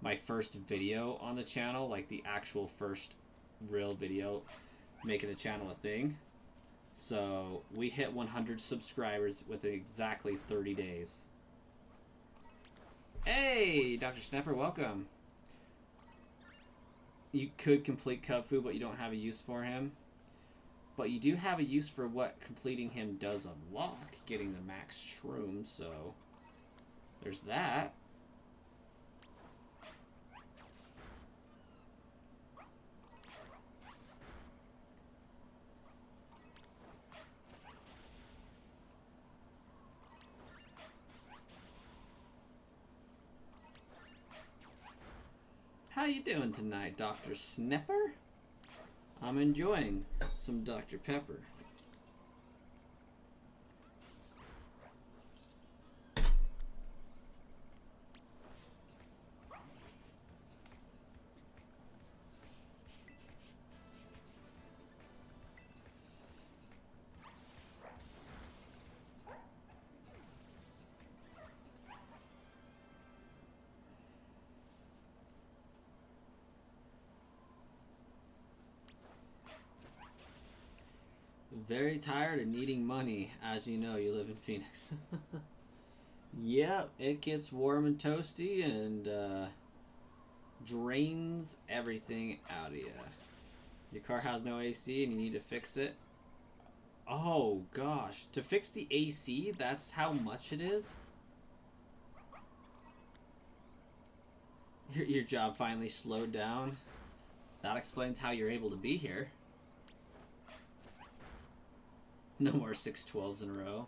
my first video on the channel, like the actual first real video making the channel a thing. So we hit 100 subscribers within exactly 30 days. Hey, Dr. Snapper, welcome. You could complete Kung Fu, but you don't have a use for him. But you do have a use for what completing him does unlock, getting the max shroom, so there's that. How you doing tonight, Dr. Snipper? I'm enjoying some Dr. Pepper. Very tired and needing money. As you know, you live in Phoenix. Yep, it gets warm and toasty and drains everything out of you. Your car has no AC and you need to fix it. Oh gosh, to fix the AC, that's how much it is? Your job finally slowed down. That explains how you're able to be here. No more 612s in a row.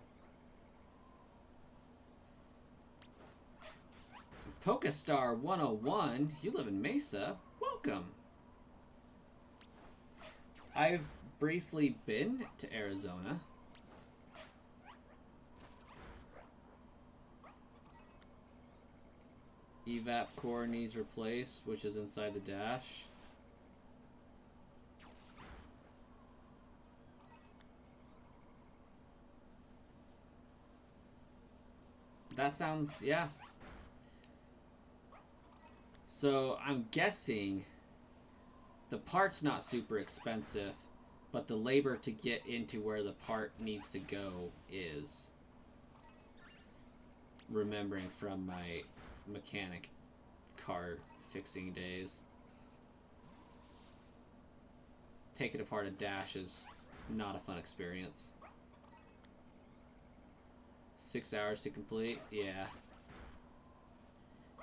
Pokestar 101, you live in Mesa. Welcome. I've briefly been to Arizona. Evap core needs replaced, which is inside the dash. That sounds, yeah. So I'm guessing the part's not super expensive, but the labor to get into where the part needs to go is. Remembering from my mechanic car fixing days. Taking apart a dash is not a fun experience. 6 hours to complete, yeah.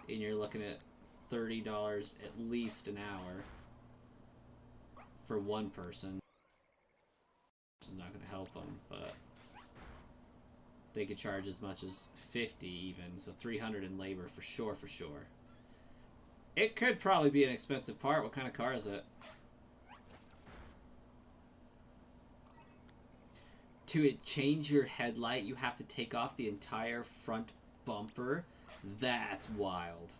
And you're looking at $30 at least an hour for one person. This is not going to help them, but they could charge as much as 50 even, so 300 in labor for sure, for sure. It could probably be an expensive part. What kind of car is it? To change your headlight, you have to take off the entire front bumper. That's wild.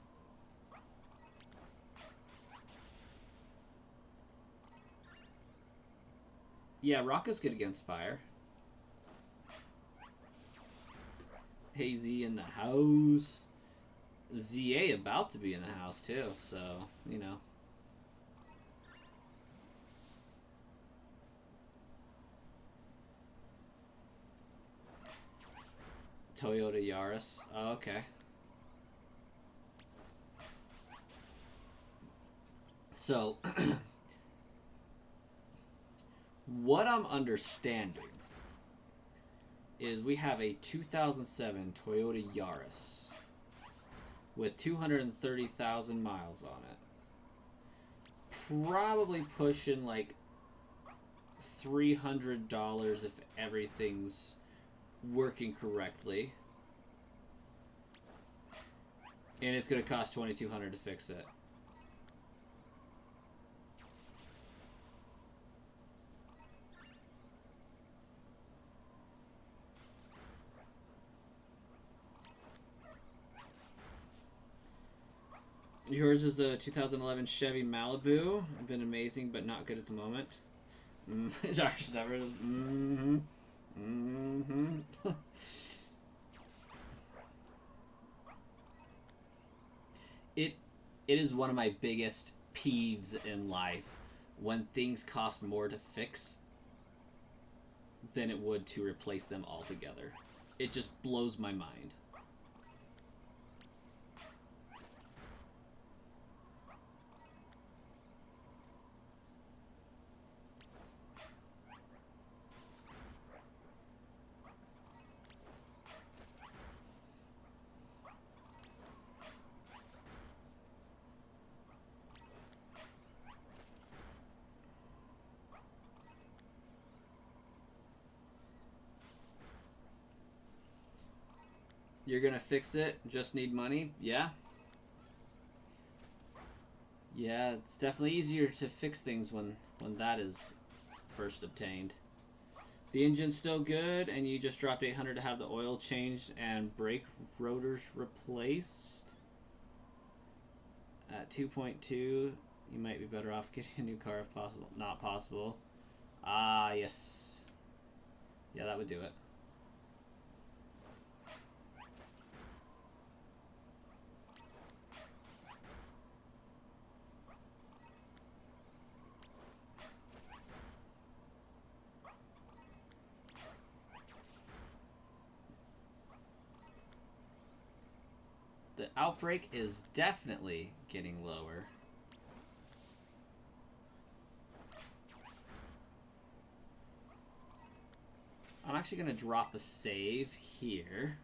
Yeah, rock is good against fire. Hazy in the house. ZA about to be in the house too, so, you know. Toyota Yaris. Oh, okay. So, what I'm understanding is we have a 2007 Toyota Yaris with 230,000 miles on it. Probably pushing like $300 if everything's working correctly. And it's going to cost $2,200 to fix it. Yours is a 2011 Chevy Malibu. I've been amazing, but not good at the moment. Josh never is. It is one of my biggest peeves in life when things cost more to fix than it would to replace them altogether. It just blows my mind. You're gonna fix it, just need money? Yeah. Yeah, it's definitely easier to fix things when that is first obtained. The engine's still good, and you just dropped 800 to have the oil changed and brake rotors replaced. At 2.2, you might be better off getting a new car if possible. Not possible. Ah, yes. Yeah, that would do it. The outbreak is definitely getting lower. I'm actually going to drop a save here.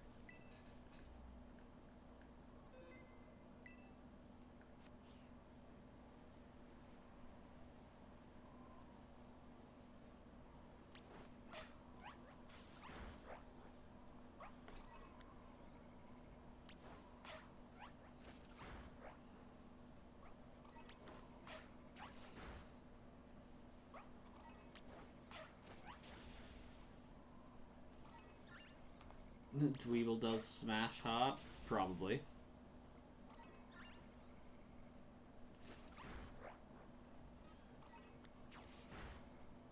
Dweeble does smash hop? Probably.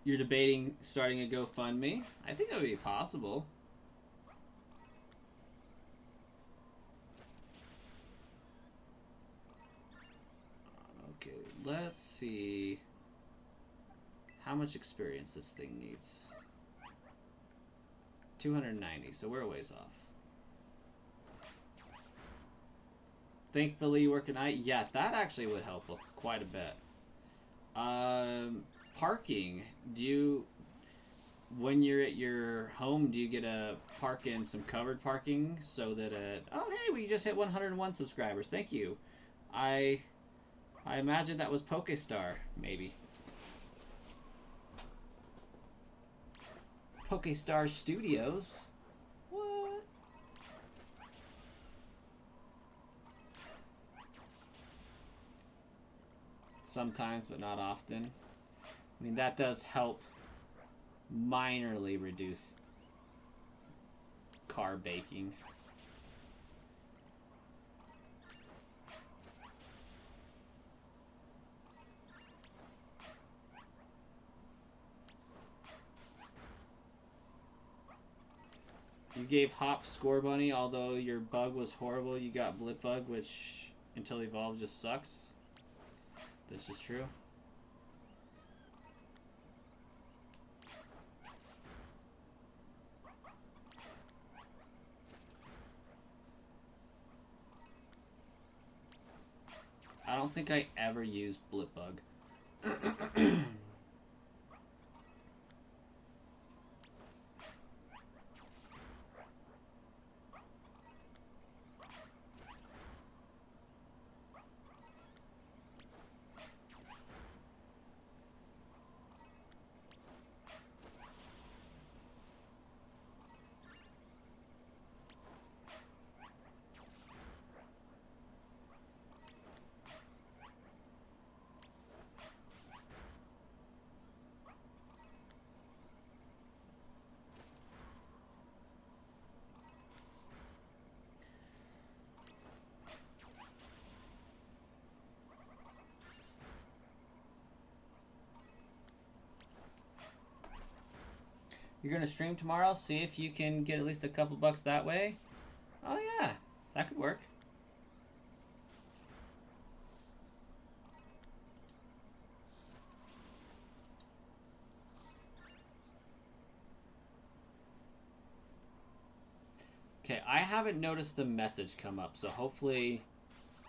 You're debating starting a GoFundMe? I think that would be possible. Okay, let's see how much experience this thing needs. 290, so we're a ways off. Thankfully, you work at night. Yeah, that actually would help quite a bit. Parking. Do you, when you're at your home, do you get a park in some covered parking so that oh hey, we just hit 101 subscribers. Thank you. I imagine that was Pokestar, maybe. Pokestar Studios. What? Sometimes, but not often. I mean, that does help minorly reduce car baking. You gave Hop Score Bunny, although your bug was horrible. You got Blip Bug, which until evolved just sucks. This is true. I don't think I ever used Blip Bug. You're gonna stream tomorrow? See if you can get at least a couple bucks that way? Oh yeah, that could work. Okay, I haven't noticed the message come up, so hopefully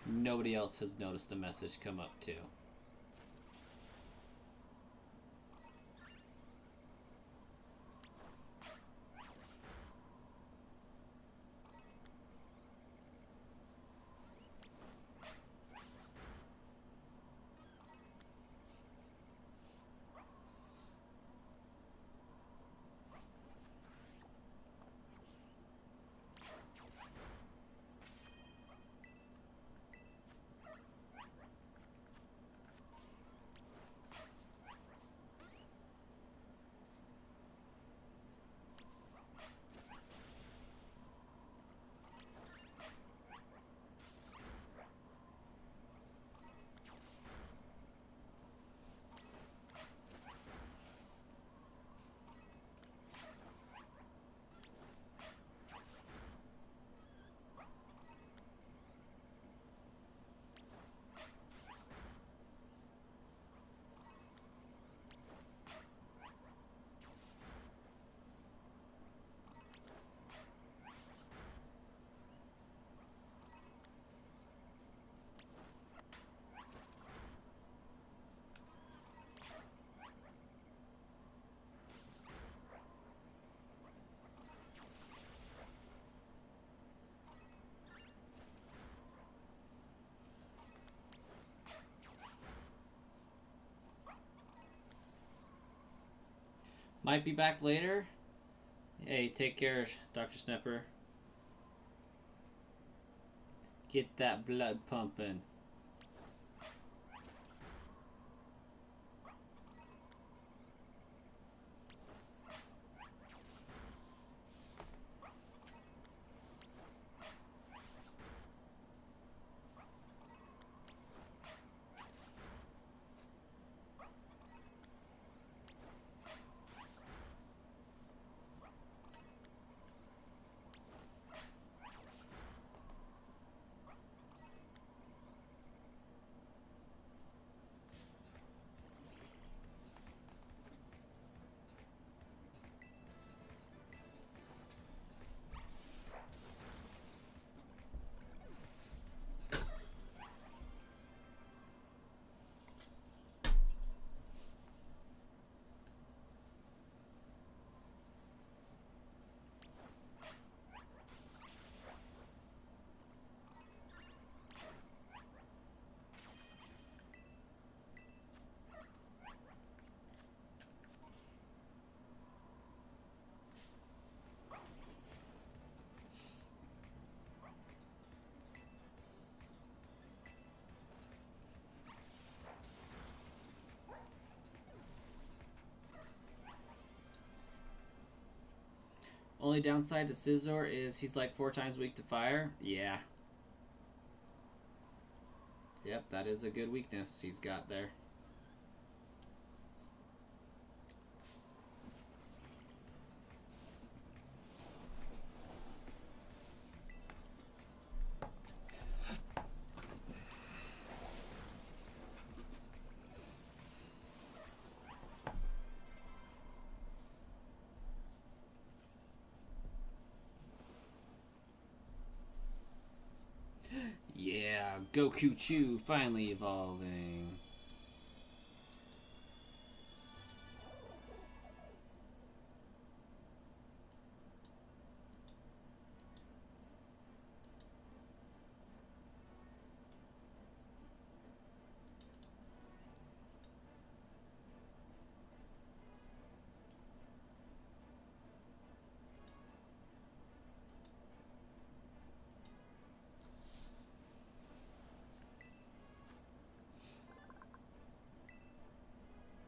nobody else has noticed the message come up too. Might be back later. Hey, take care, Dr. Snepper. Get that blood pumping. Only downside to Scizor is he's like 4 times weak to fire. Yeah. Yep, that is a good weakness he's got there. Yeah, Goku Chew finally evolving.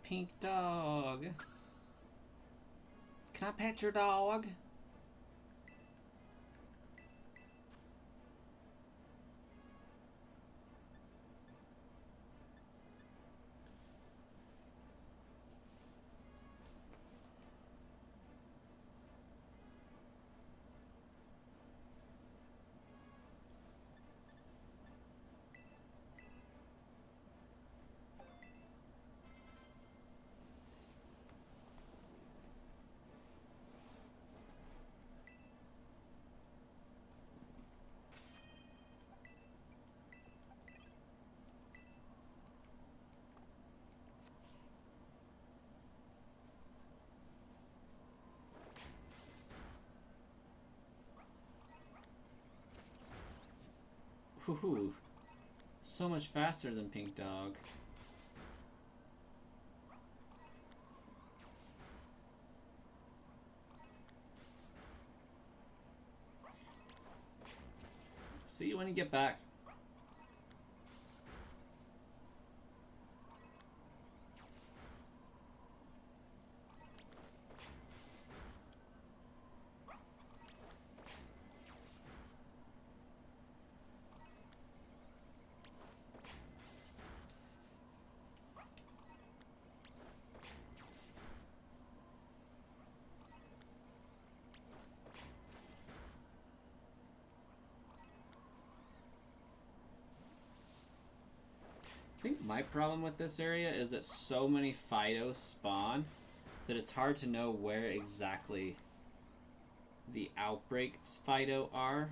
Pink dog. Can I pet your dog? Woohoo. So much faster than Pink Dog. See you when you get back. I think my problem with this area is that so many Fidos spawn that it's hard to know where exactly the outbreak Fido are.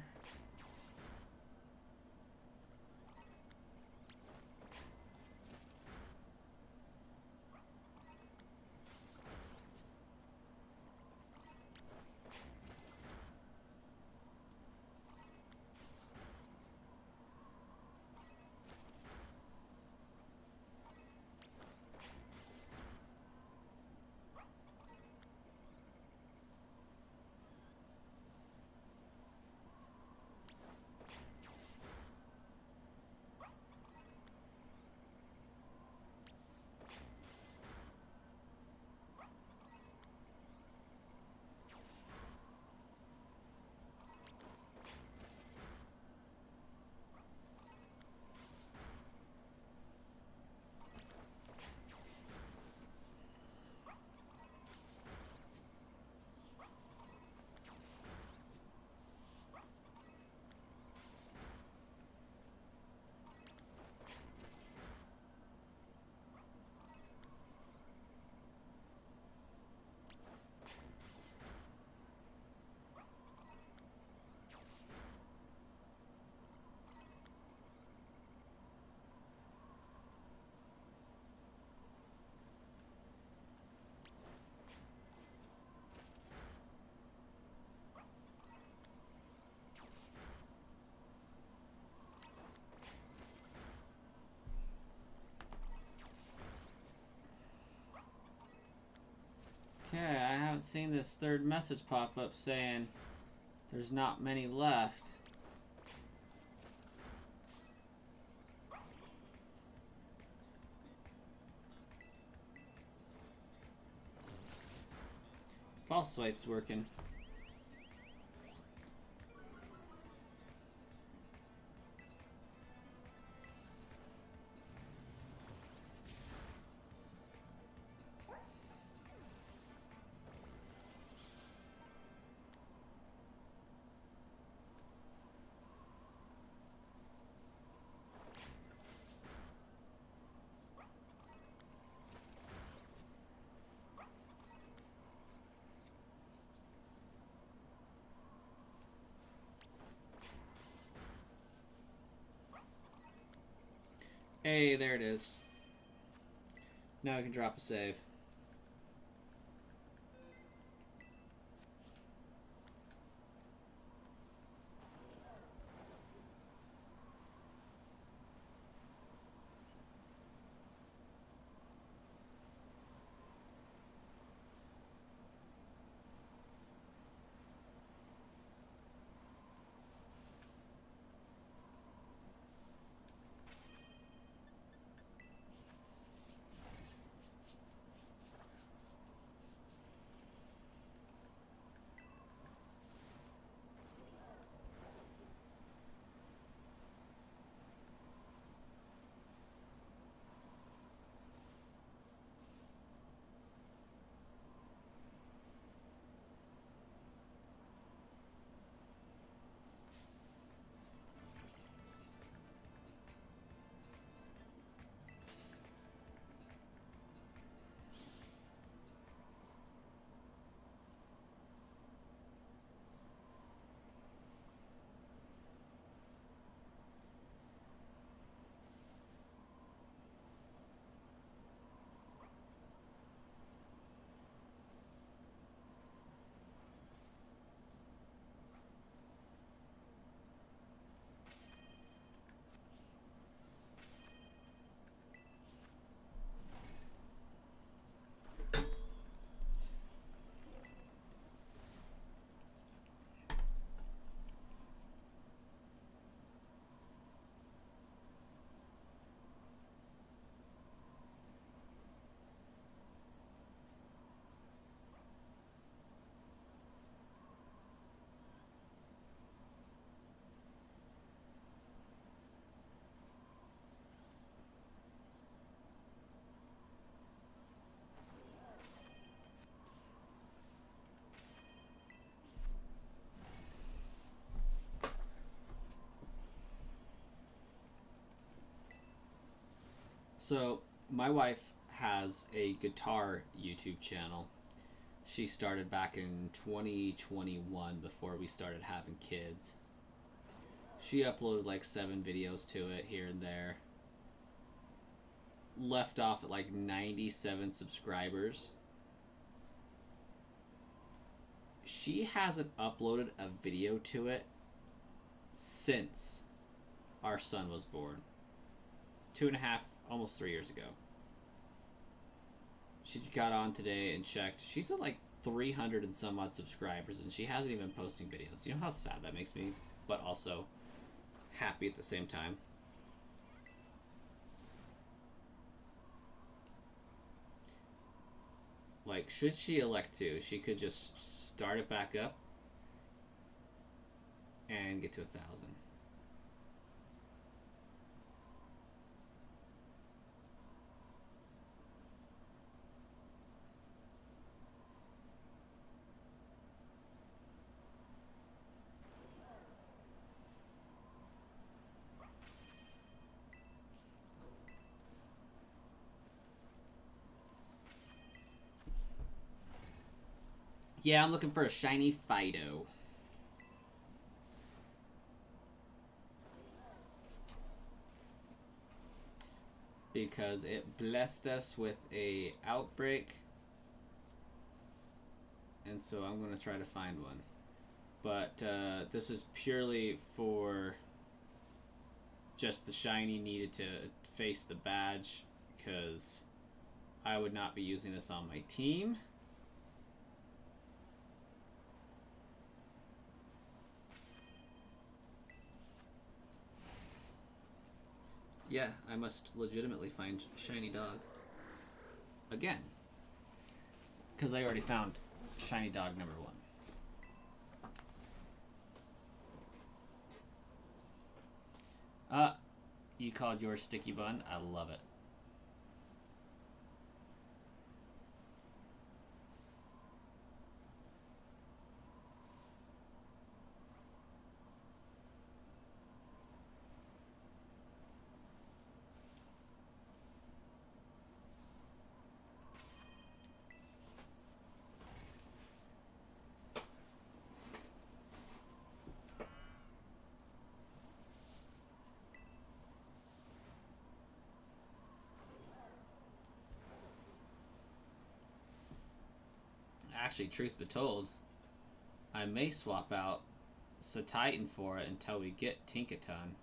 seeing this third message pop up saying there's not many left. False swipe's working. Hey, there it is. Now we can drop a save. So, my wife has a guitar YouTube channel. She started back in 2021 before we started having kids. She uploaded like 7 videos to it here and there. Left off at like 97 subscribers. She hasn't uploaded a video to it since our son was born. 2.5, almost 3 years ago. She got on today and checked. She's at like 300 and some odd subscribers, and she hasn't even been posting videos. You know how sad that makes me, but also happy at the same time. Like, should she elect to, she could just start it back up and get to 1,000. Yeah, I'm looking for a shiny Fido. Because it blessed us with a outbreak. And so I'm going to try to find one. But this is purely for just the shiny needed to face the badge. Because I would not be using this on my team. Yeah, I must legitimately find Shiny Dog. Again. Because I already found Shiny Dog number 1. You called yours Sticky Bun? I love it. Actually, truth be told, I may swap out Satitan for it until we get Tinkaton.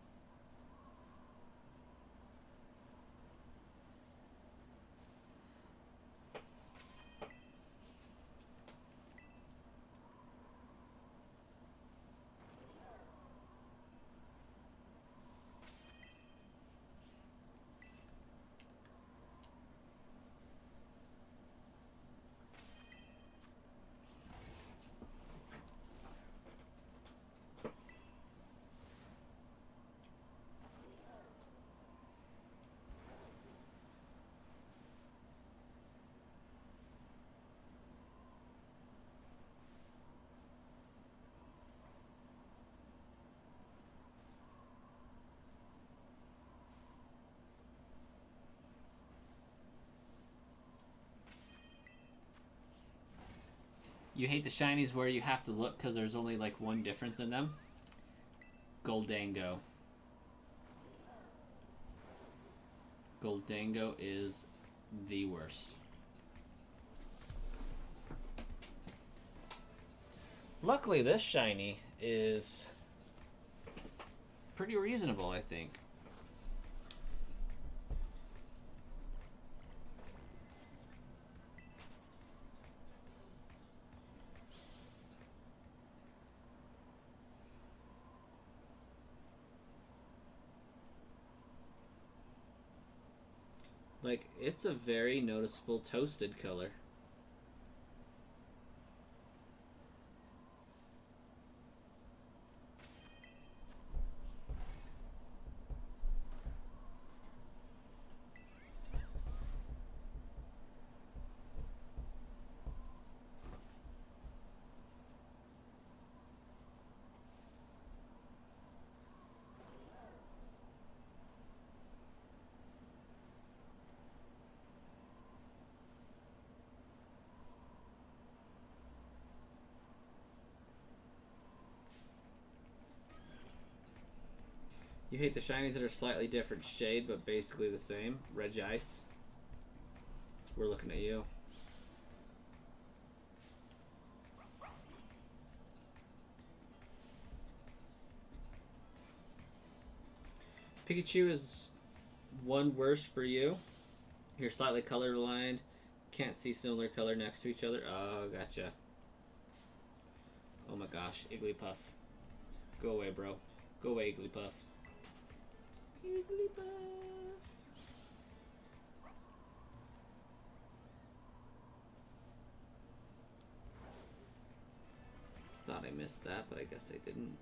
You hate the shinies where you have to look because there's only like one difference in them? Goldango. Goldango is the worst. Luckily, this shiny is pretty reasonable, I think. Like, it's a very noticeable toasted color. You hate the shinies that are slightly different shade, but basically the same. Regice. We're looking at you. Pikachu is one worse for you. You're slightly colorblind. Can't see similar color next to each other. Oh, gotcha. Oh my gosh, Igglypuff. Go away, bro. Go away, Igglypuff. Igglypuff. Thought I missed that, but I guess I didn't.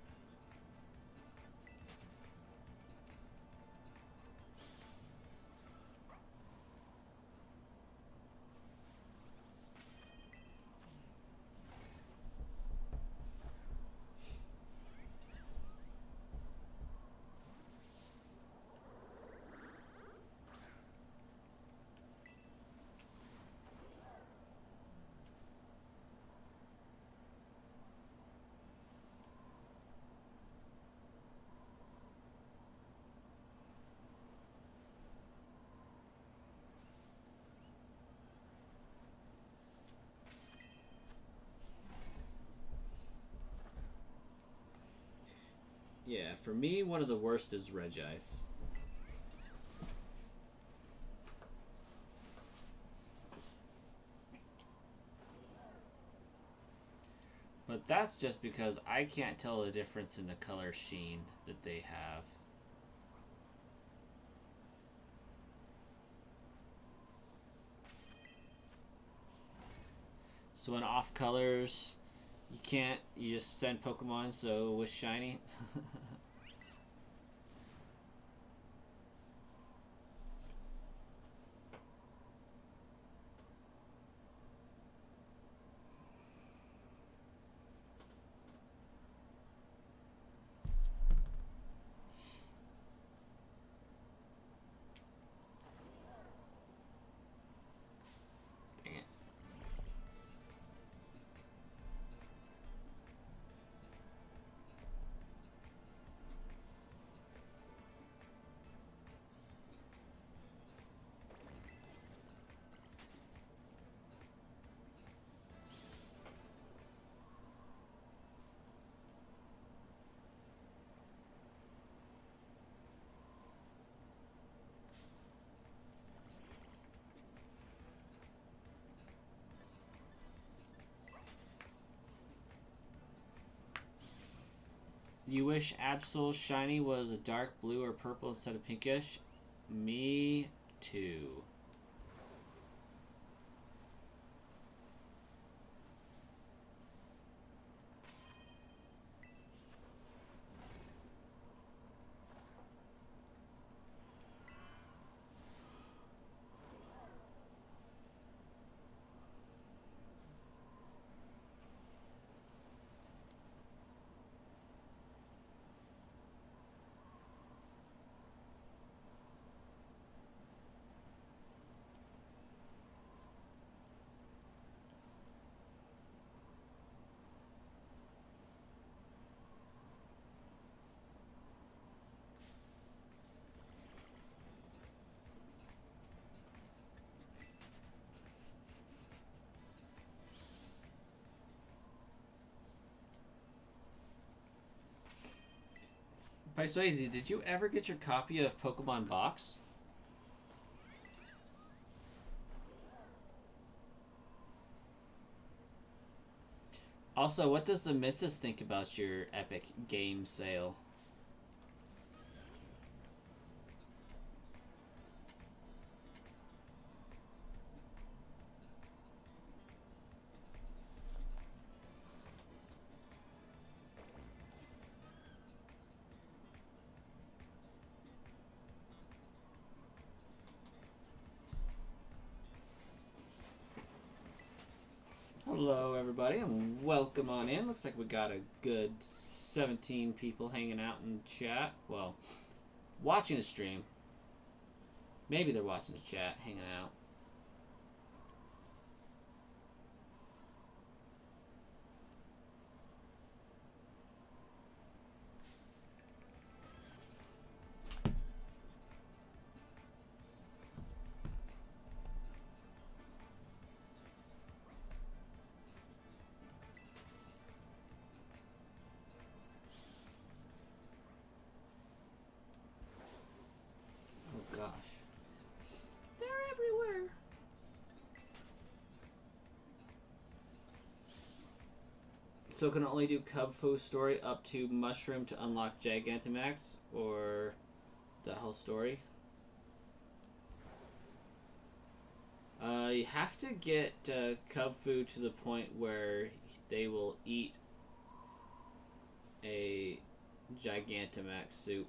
Yeah, for me, one of the worst is Regice. But that's just because I can't tell the difference in the color sheen that they have. So in off colors, you can't. You just send Pokemon. So with shiny. Dang it. You wish Absol Shiny was a dark blue or purple instead of pinkish? Me too. By Swayze, did you ever get your copy of Pokemon Box? Also, what does the missus think about your Epic Game sale? Hello, everybody, and welcome on in. Looks like we got a good 17 people hanging out in chat. Well, watching the stream. Maybe they're watching the chat, hanging out. Oh gosh. They're everywhere. So can only do Cubfoo story up to Mushroom to unlock Gigantamax, or the whole story? You have to get Cubfoo to the point where they will eat a Gigantamax soup.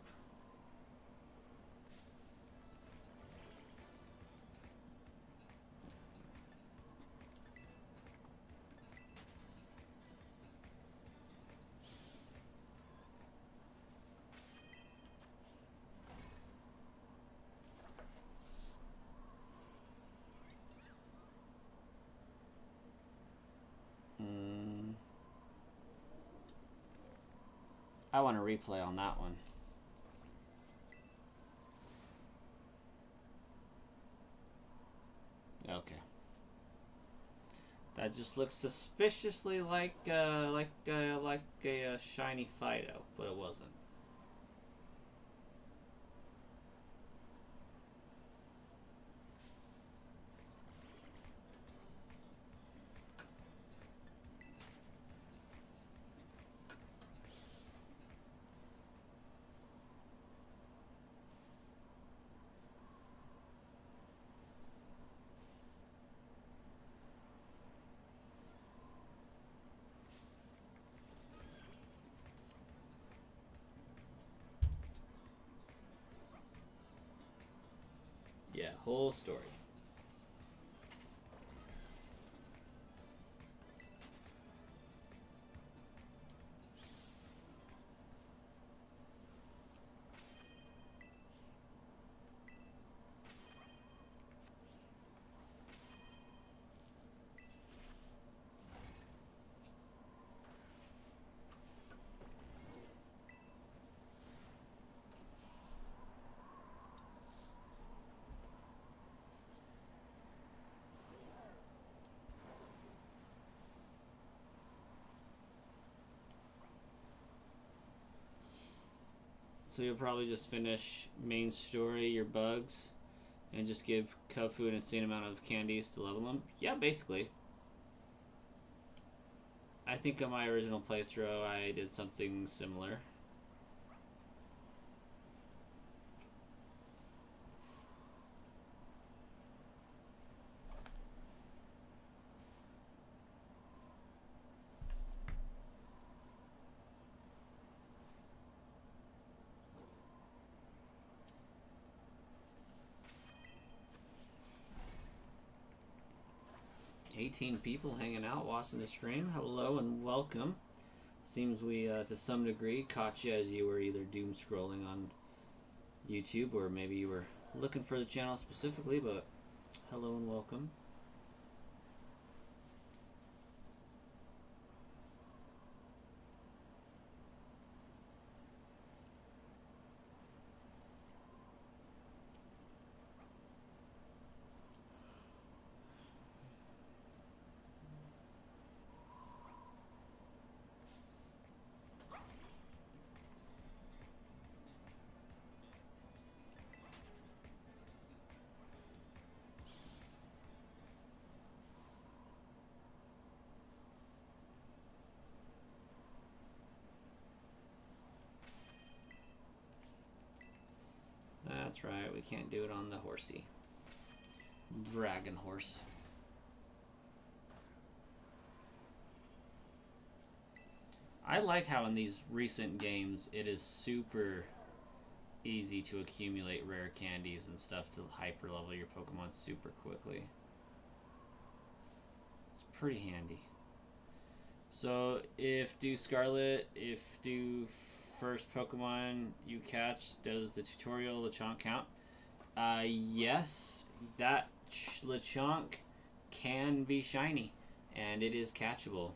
I want a replay on that one. Okay. That just looks suspiciously like a shiny Fido, but it wasn't. whole story. So you'll probably just finish main story, your bugs, and just give Kofu an insane amount of candies to level them? Yeah, basically. I think on my original playthrough I did something similar. $18 people hanging out watching the stream. Hello and welcome. Seems we to some degree caught you as you were either doom scrolling on YouTube or maybe you were looking for the channel specifically, but hello and welcome. That's right, we can't do it on the horsey. Dragon horse. I like how in these recent games it is super easy to accumulate rare candies and stuff to hyper level your Pokemon super quickly. It's pretty handy. So if do Scarlet, if do first Pokemon you catch, does the tutorial Lechonk count? Yes, that Lechonk can be shiny, and it is catchable.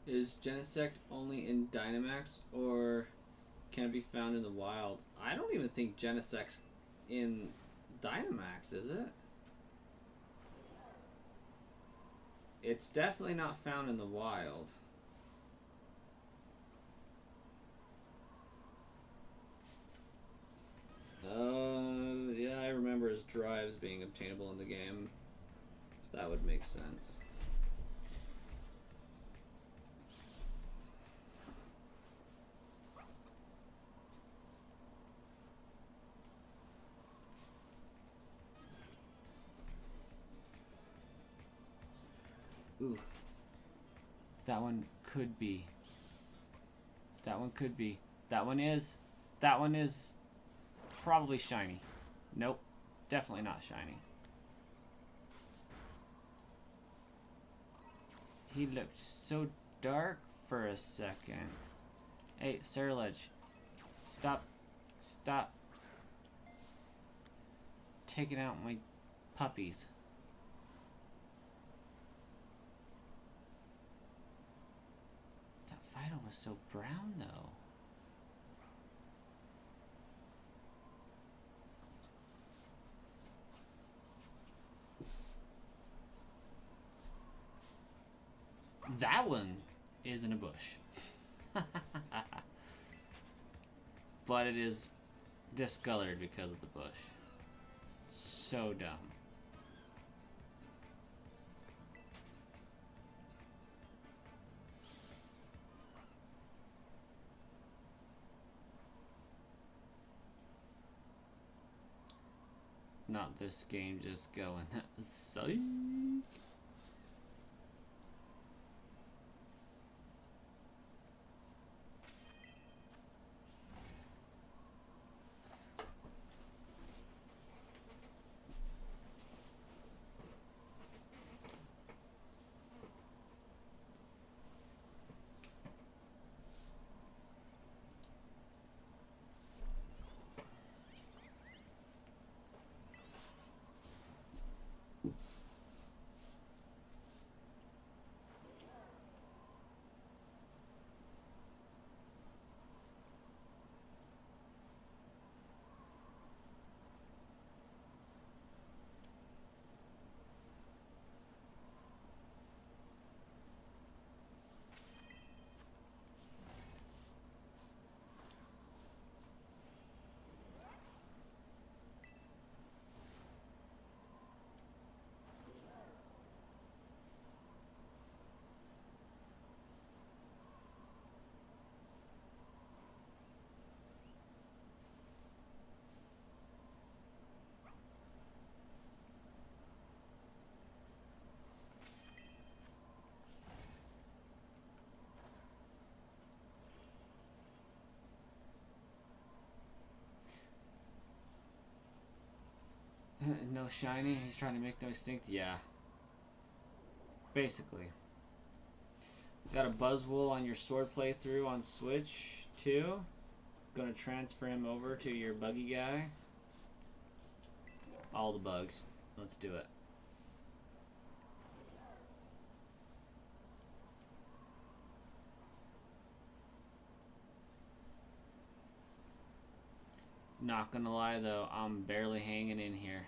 Is Genesect only in Dynamax, or can it be found in the wild? I don't even think Genesect's in Dynamax, is it? It's definitely not found in the wild. Yeah, I remember his drives being obtainable in the game. That would make sense. Ooh. That one could be. That one could be. That one is. That one is probably shiny. Nope. Definitely not shiny. He looked so dark for a second. Hey, Surledge. Stop. Stop. Taking out my puppies. That Fido was so brown, though. That one is in a bush. But it is discolored because of the bush. So dumb. Not this game just going psych. No shiny? He's trying to make no extinct? Yeah. Basically. Got a Buzzwole on your sword playthrough on Switch, too. Gonna transfer him over to your buggy guy. All the bugs. Let's do it. Not gonna lie though, I'm barely hanging in here.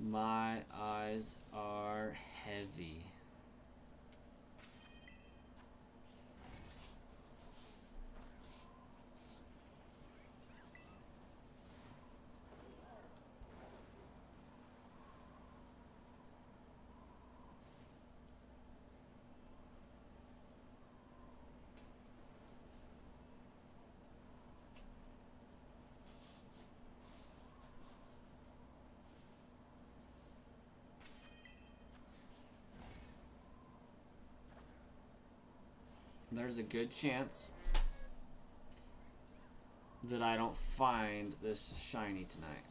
My eyes are heavy. There's a good chance that I don't find this shiny tonight.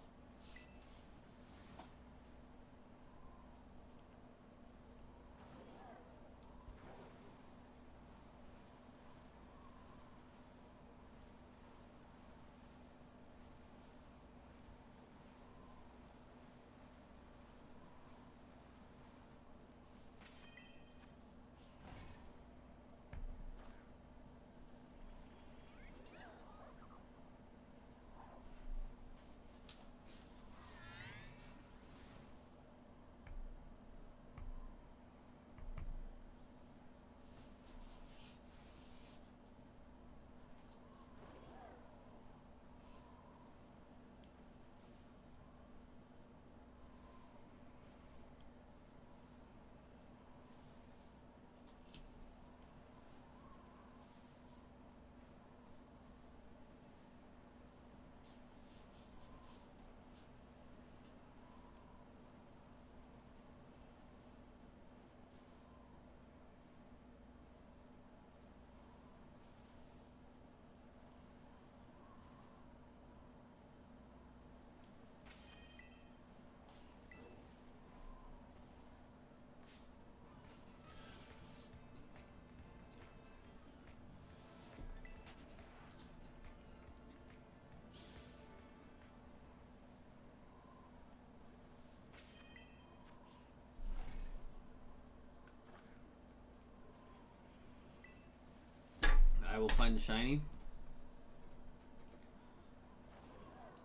I will find the shiny.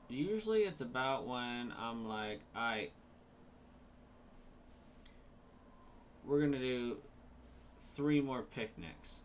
Usually it's about when I'm like, alright, we're gonna do 3 more picnics.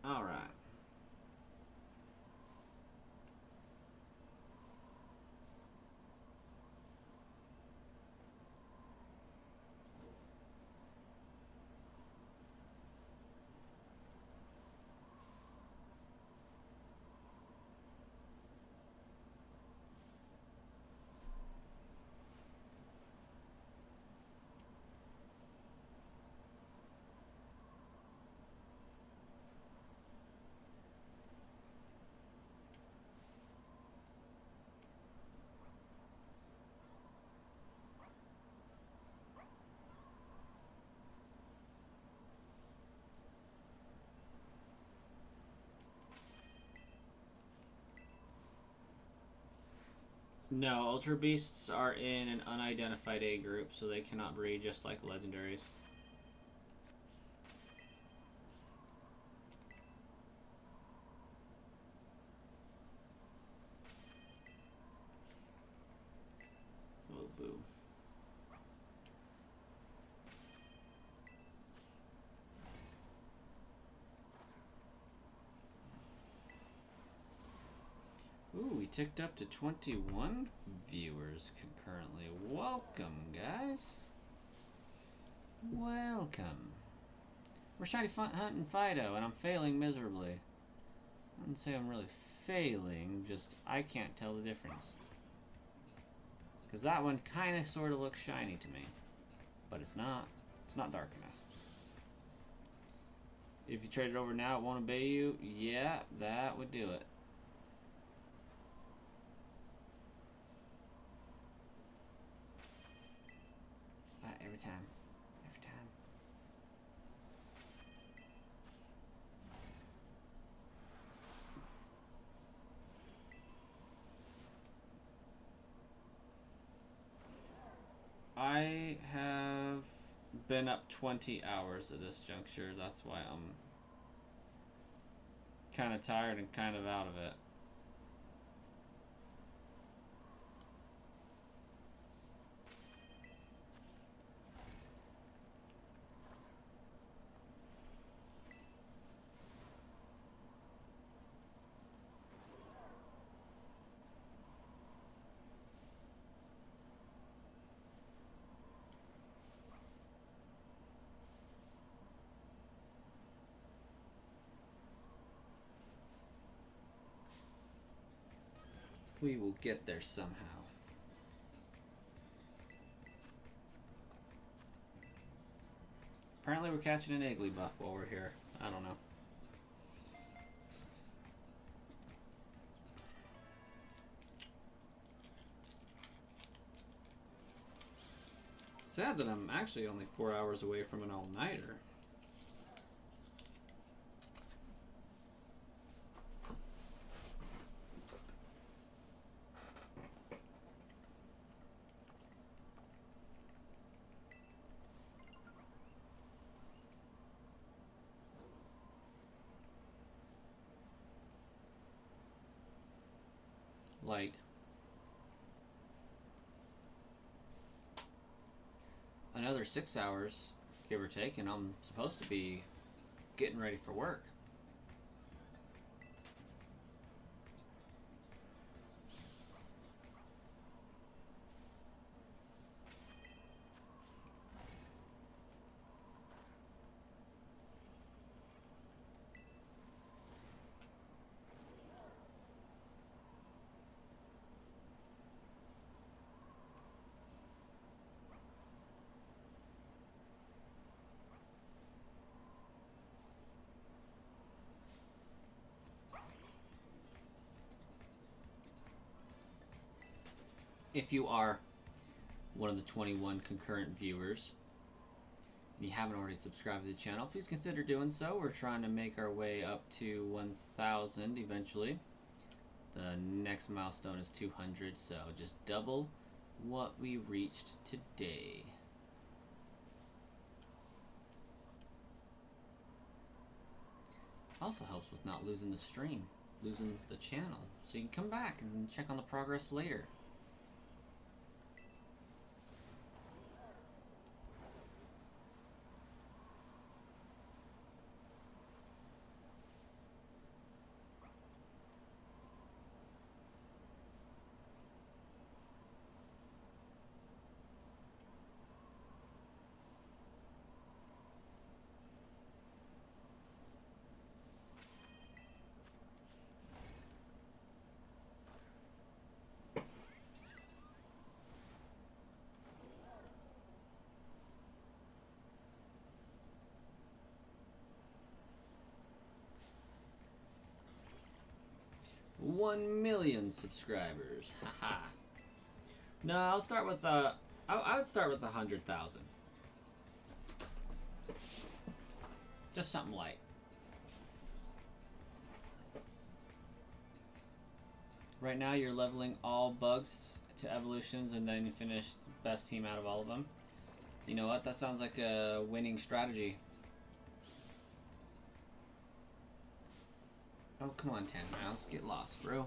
All right. No, Ultra Beasts are in an unidentified A group, so they cannot breed just like legendaries. Oh, boo. Ooh, we ticked up to 21 viewers concurrently. Welcome, guys. Welcome. We're Shiny Hunting Fido, and I'm failing miserably. I wouldn't say I'm really failing, just I can't tell the difference. Because that one kind of sort of looks shiny to me. But it's not. It's not dark enough. If you trade it over now, it won't obey you. Yeah, that would do it. Every time. Every time. I have been up 20 hours at this juncture. That's why I'm kind of tired and kind of out of it. We will get there somehow. Apparently we're catching an Iggly buff while we're here. I don't know. Sad that I'm actually only 4 hours away from an all-nighter. Like, another 6 hours, give or take, and I'm supposed to be getting ready for work. If you are one of the 21 concurrent viewers and you haven't already subscribed to the channel, please consider doing so. We're trying to make our way up to 1,000 eventually. The next milestone is 200, so just double what we reached today. Also helps with not losing the stream, losing the channel, so you can come back and check on the progress later. $1,000,000 subscribers. Haha. No, I'll start with I would start with 100,000. Just something light. Right now you're leveling all bugs to evolutions and then you finish the best team out of all of them. You know what? That sounds like a winning strategy. Oh, come on, 10 Mouse. Get lost, bro.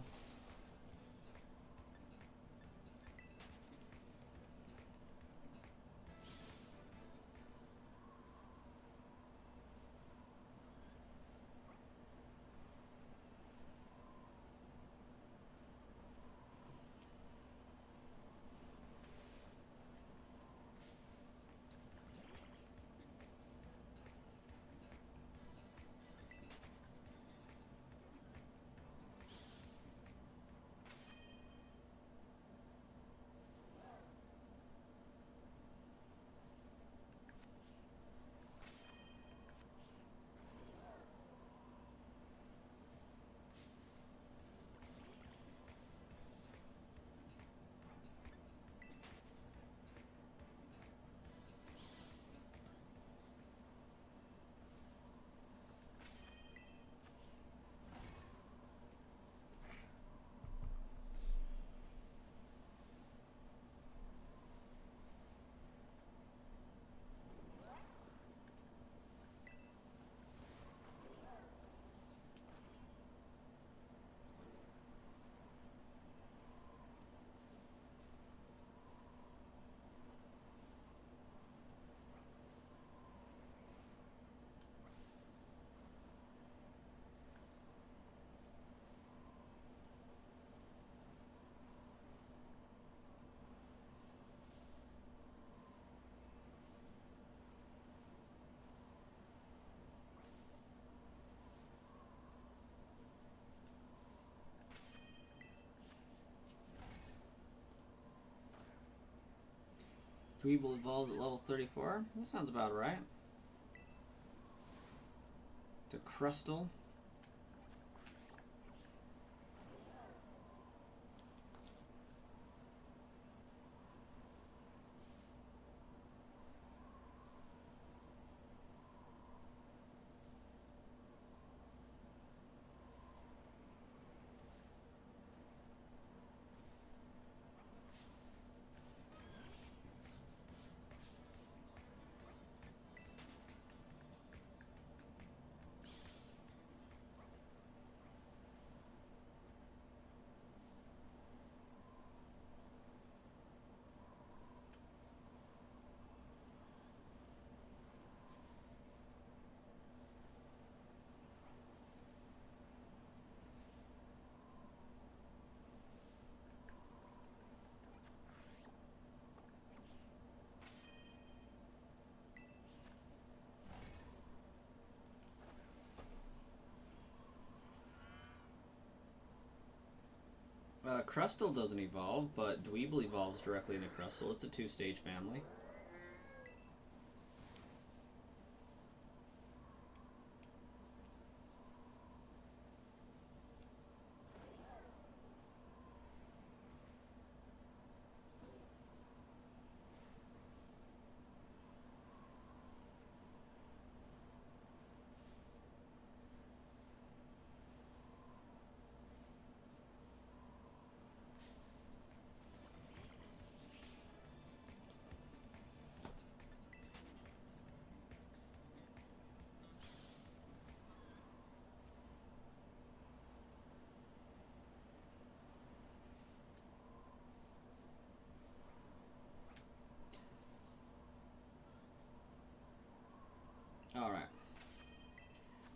Dweeble evolves at level 34. That sounds about right. The Crustal. Crustal doesn't evolve, but Dweeble evolves directly into Crustal. It's a two-stage family.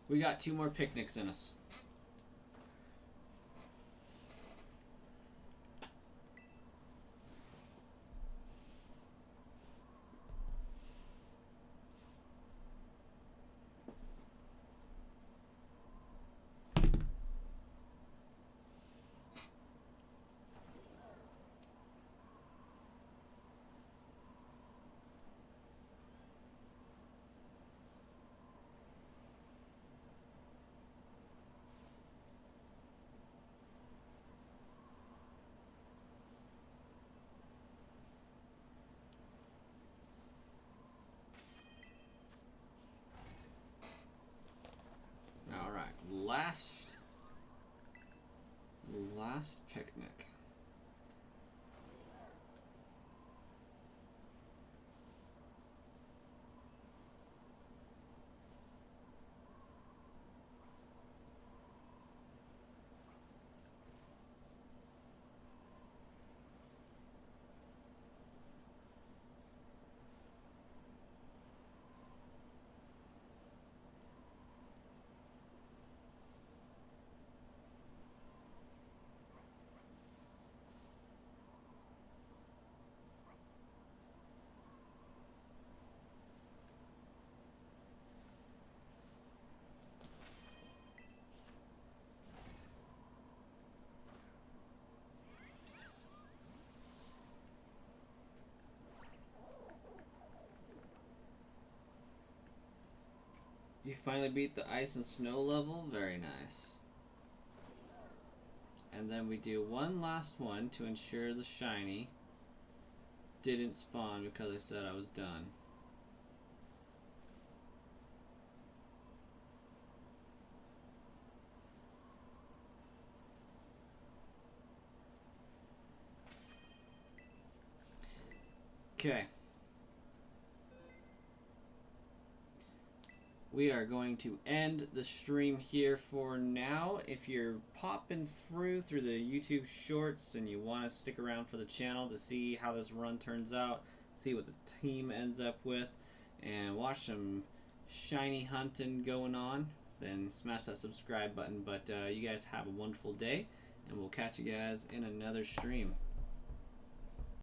We got 2 more picnics in us. Last picnic. You finally beat the ice and snow level? Very nice. And then we do one last one to ensure the shiny didn't spawn because I said I was done. Okay. We are going to end the stream here for now. If you're popping through the YouTube shorts and you want to stick around for the channel to see how this run turns out, see what the team ends up with, and watch some shiny hunting going on, then smash that subscribe button. But you guys have a wonderful day, and we'll catch you guys in another stream.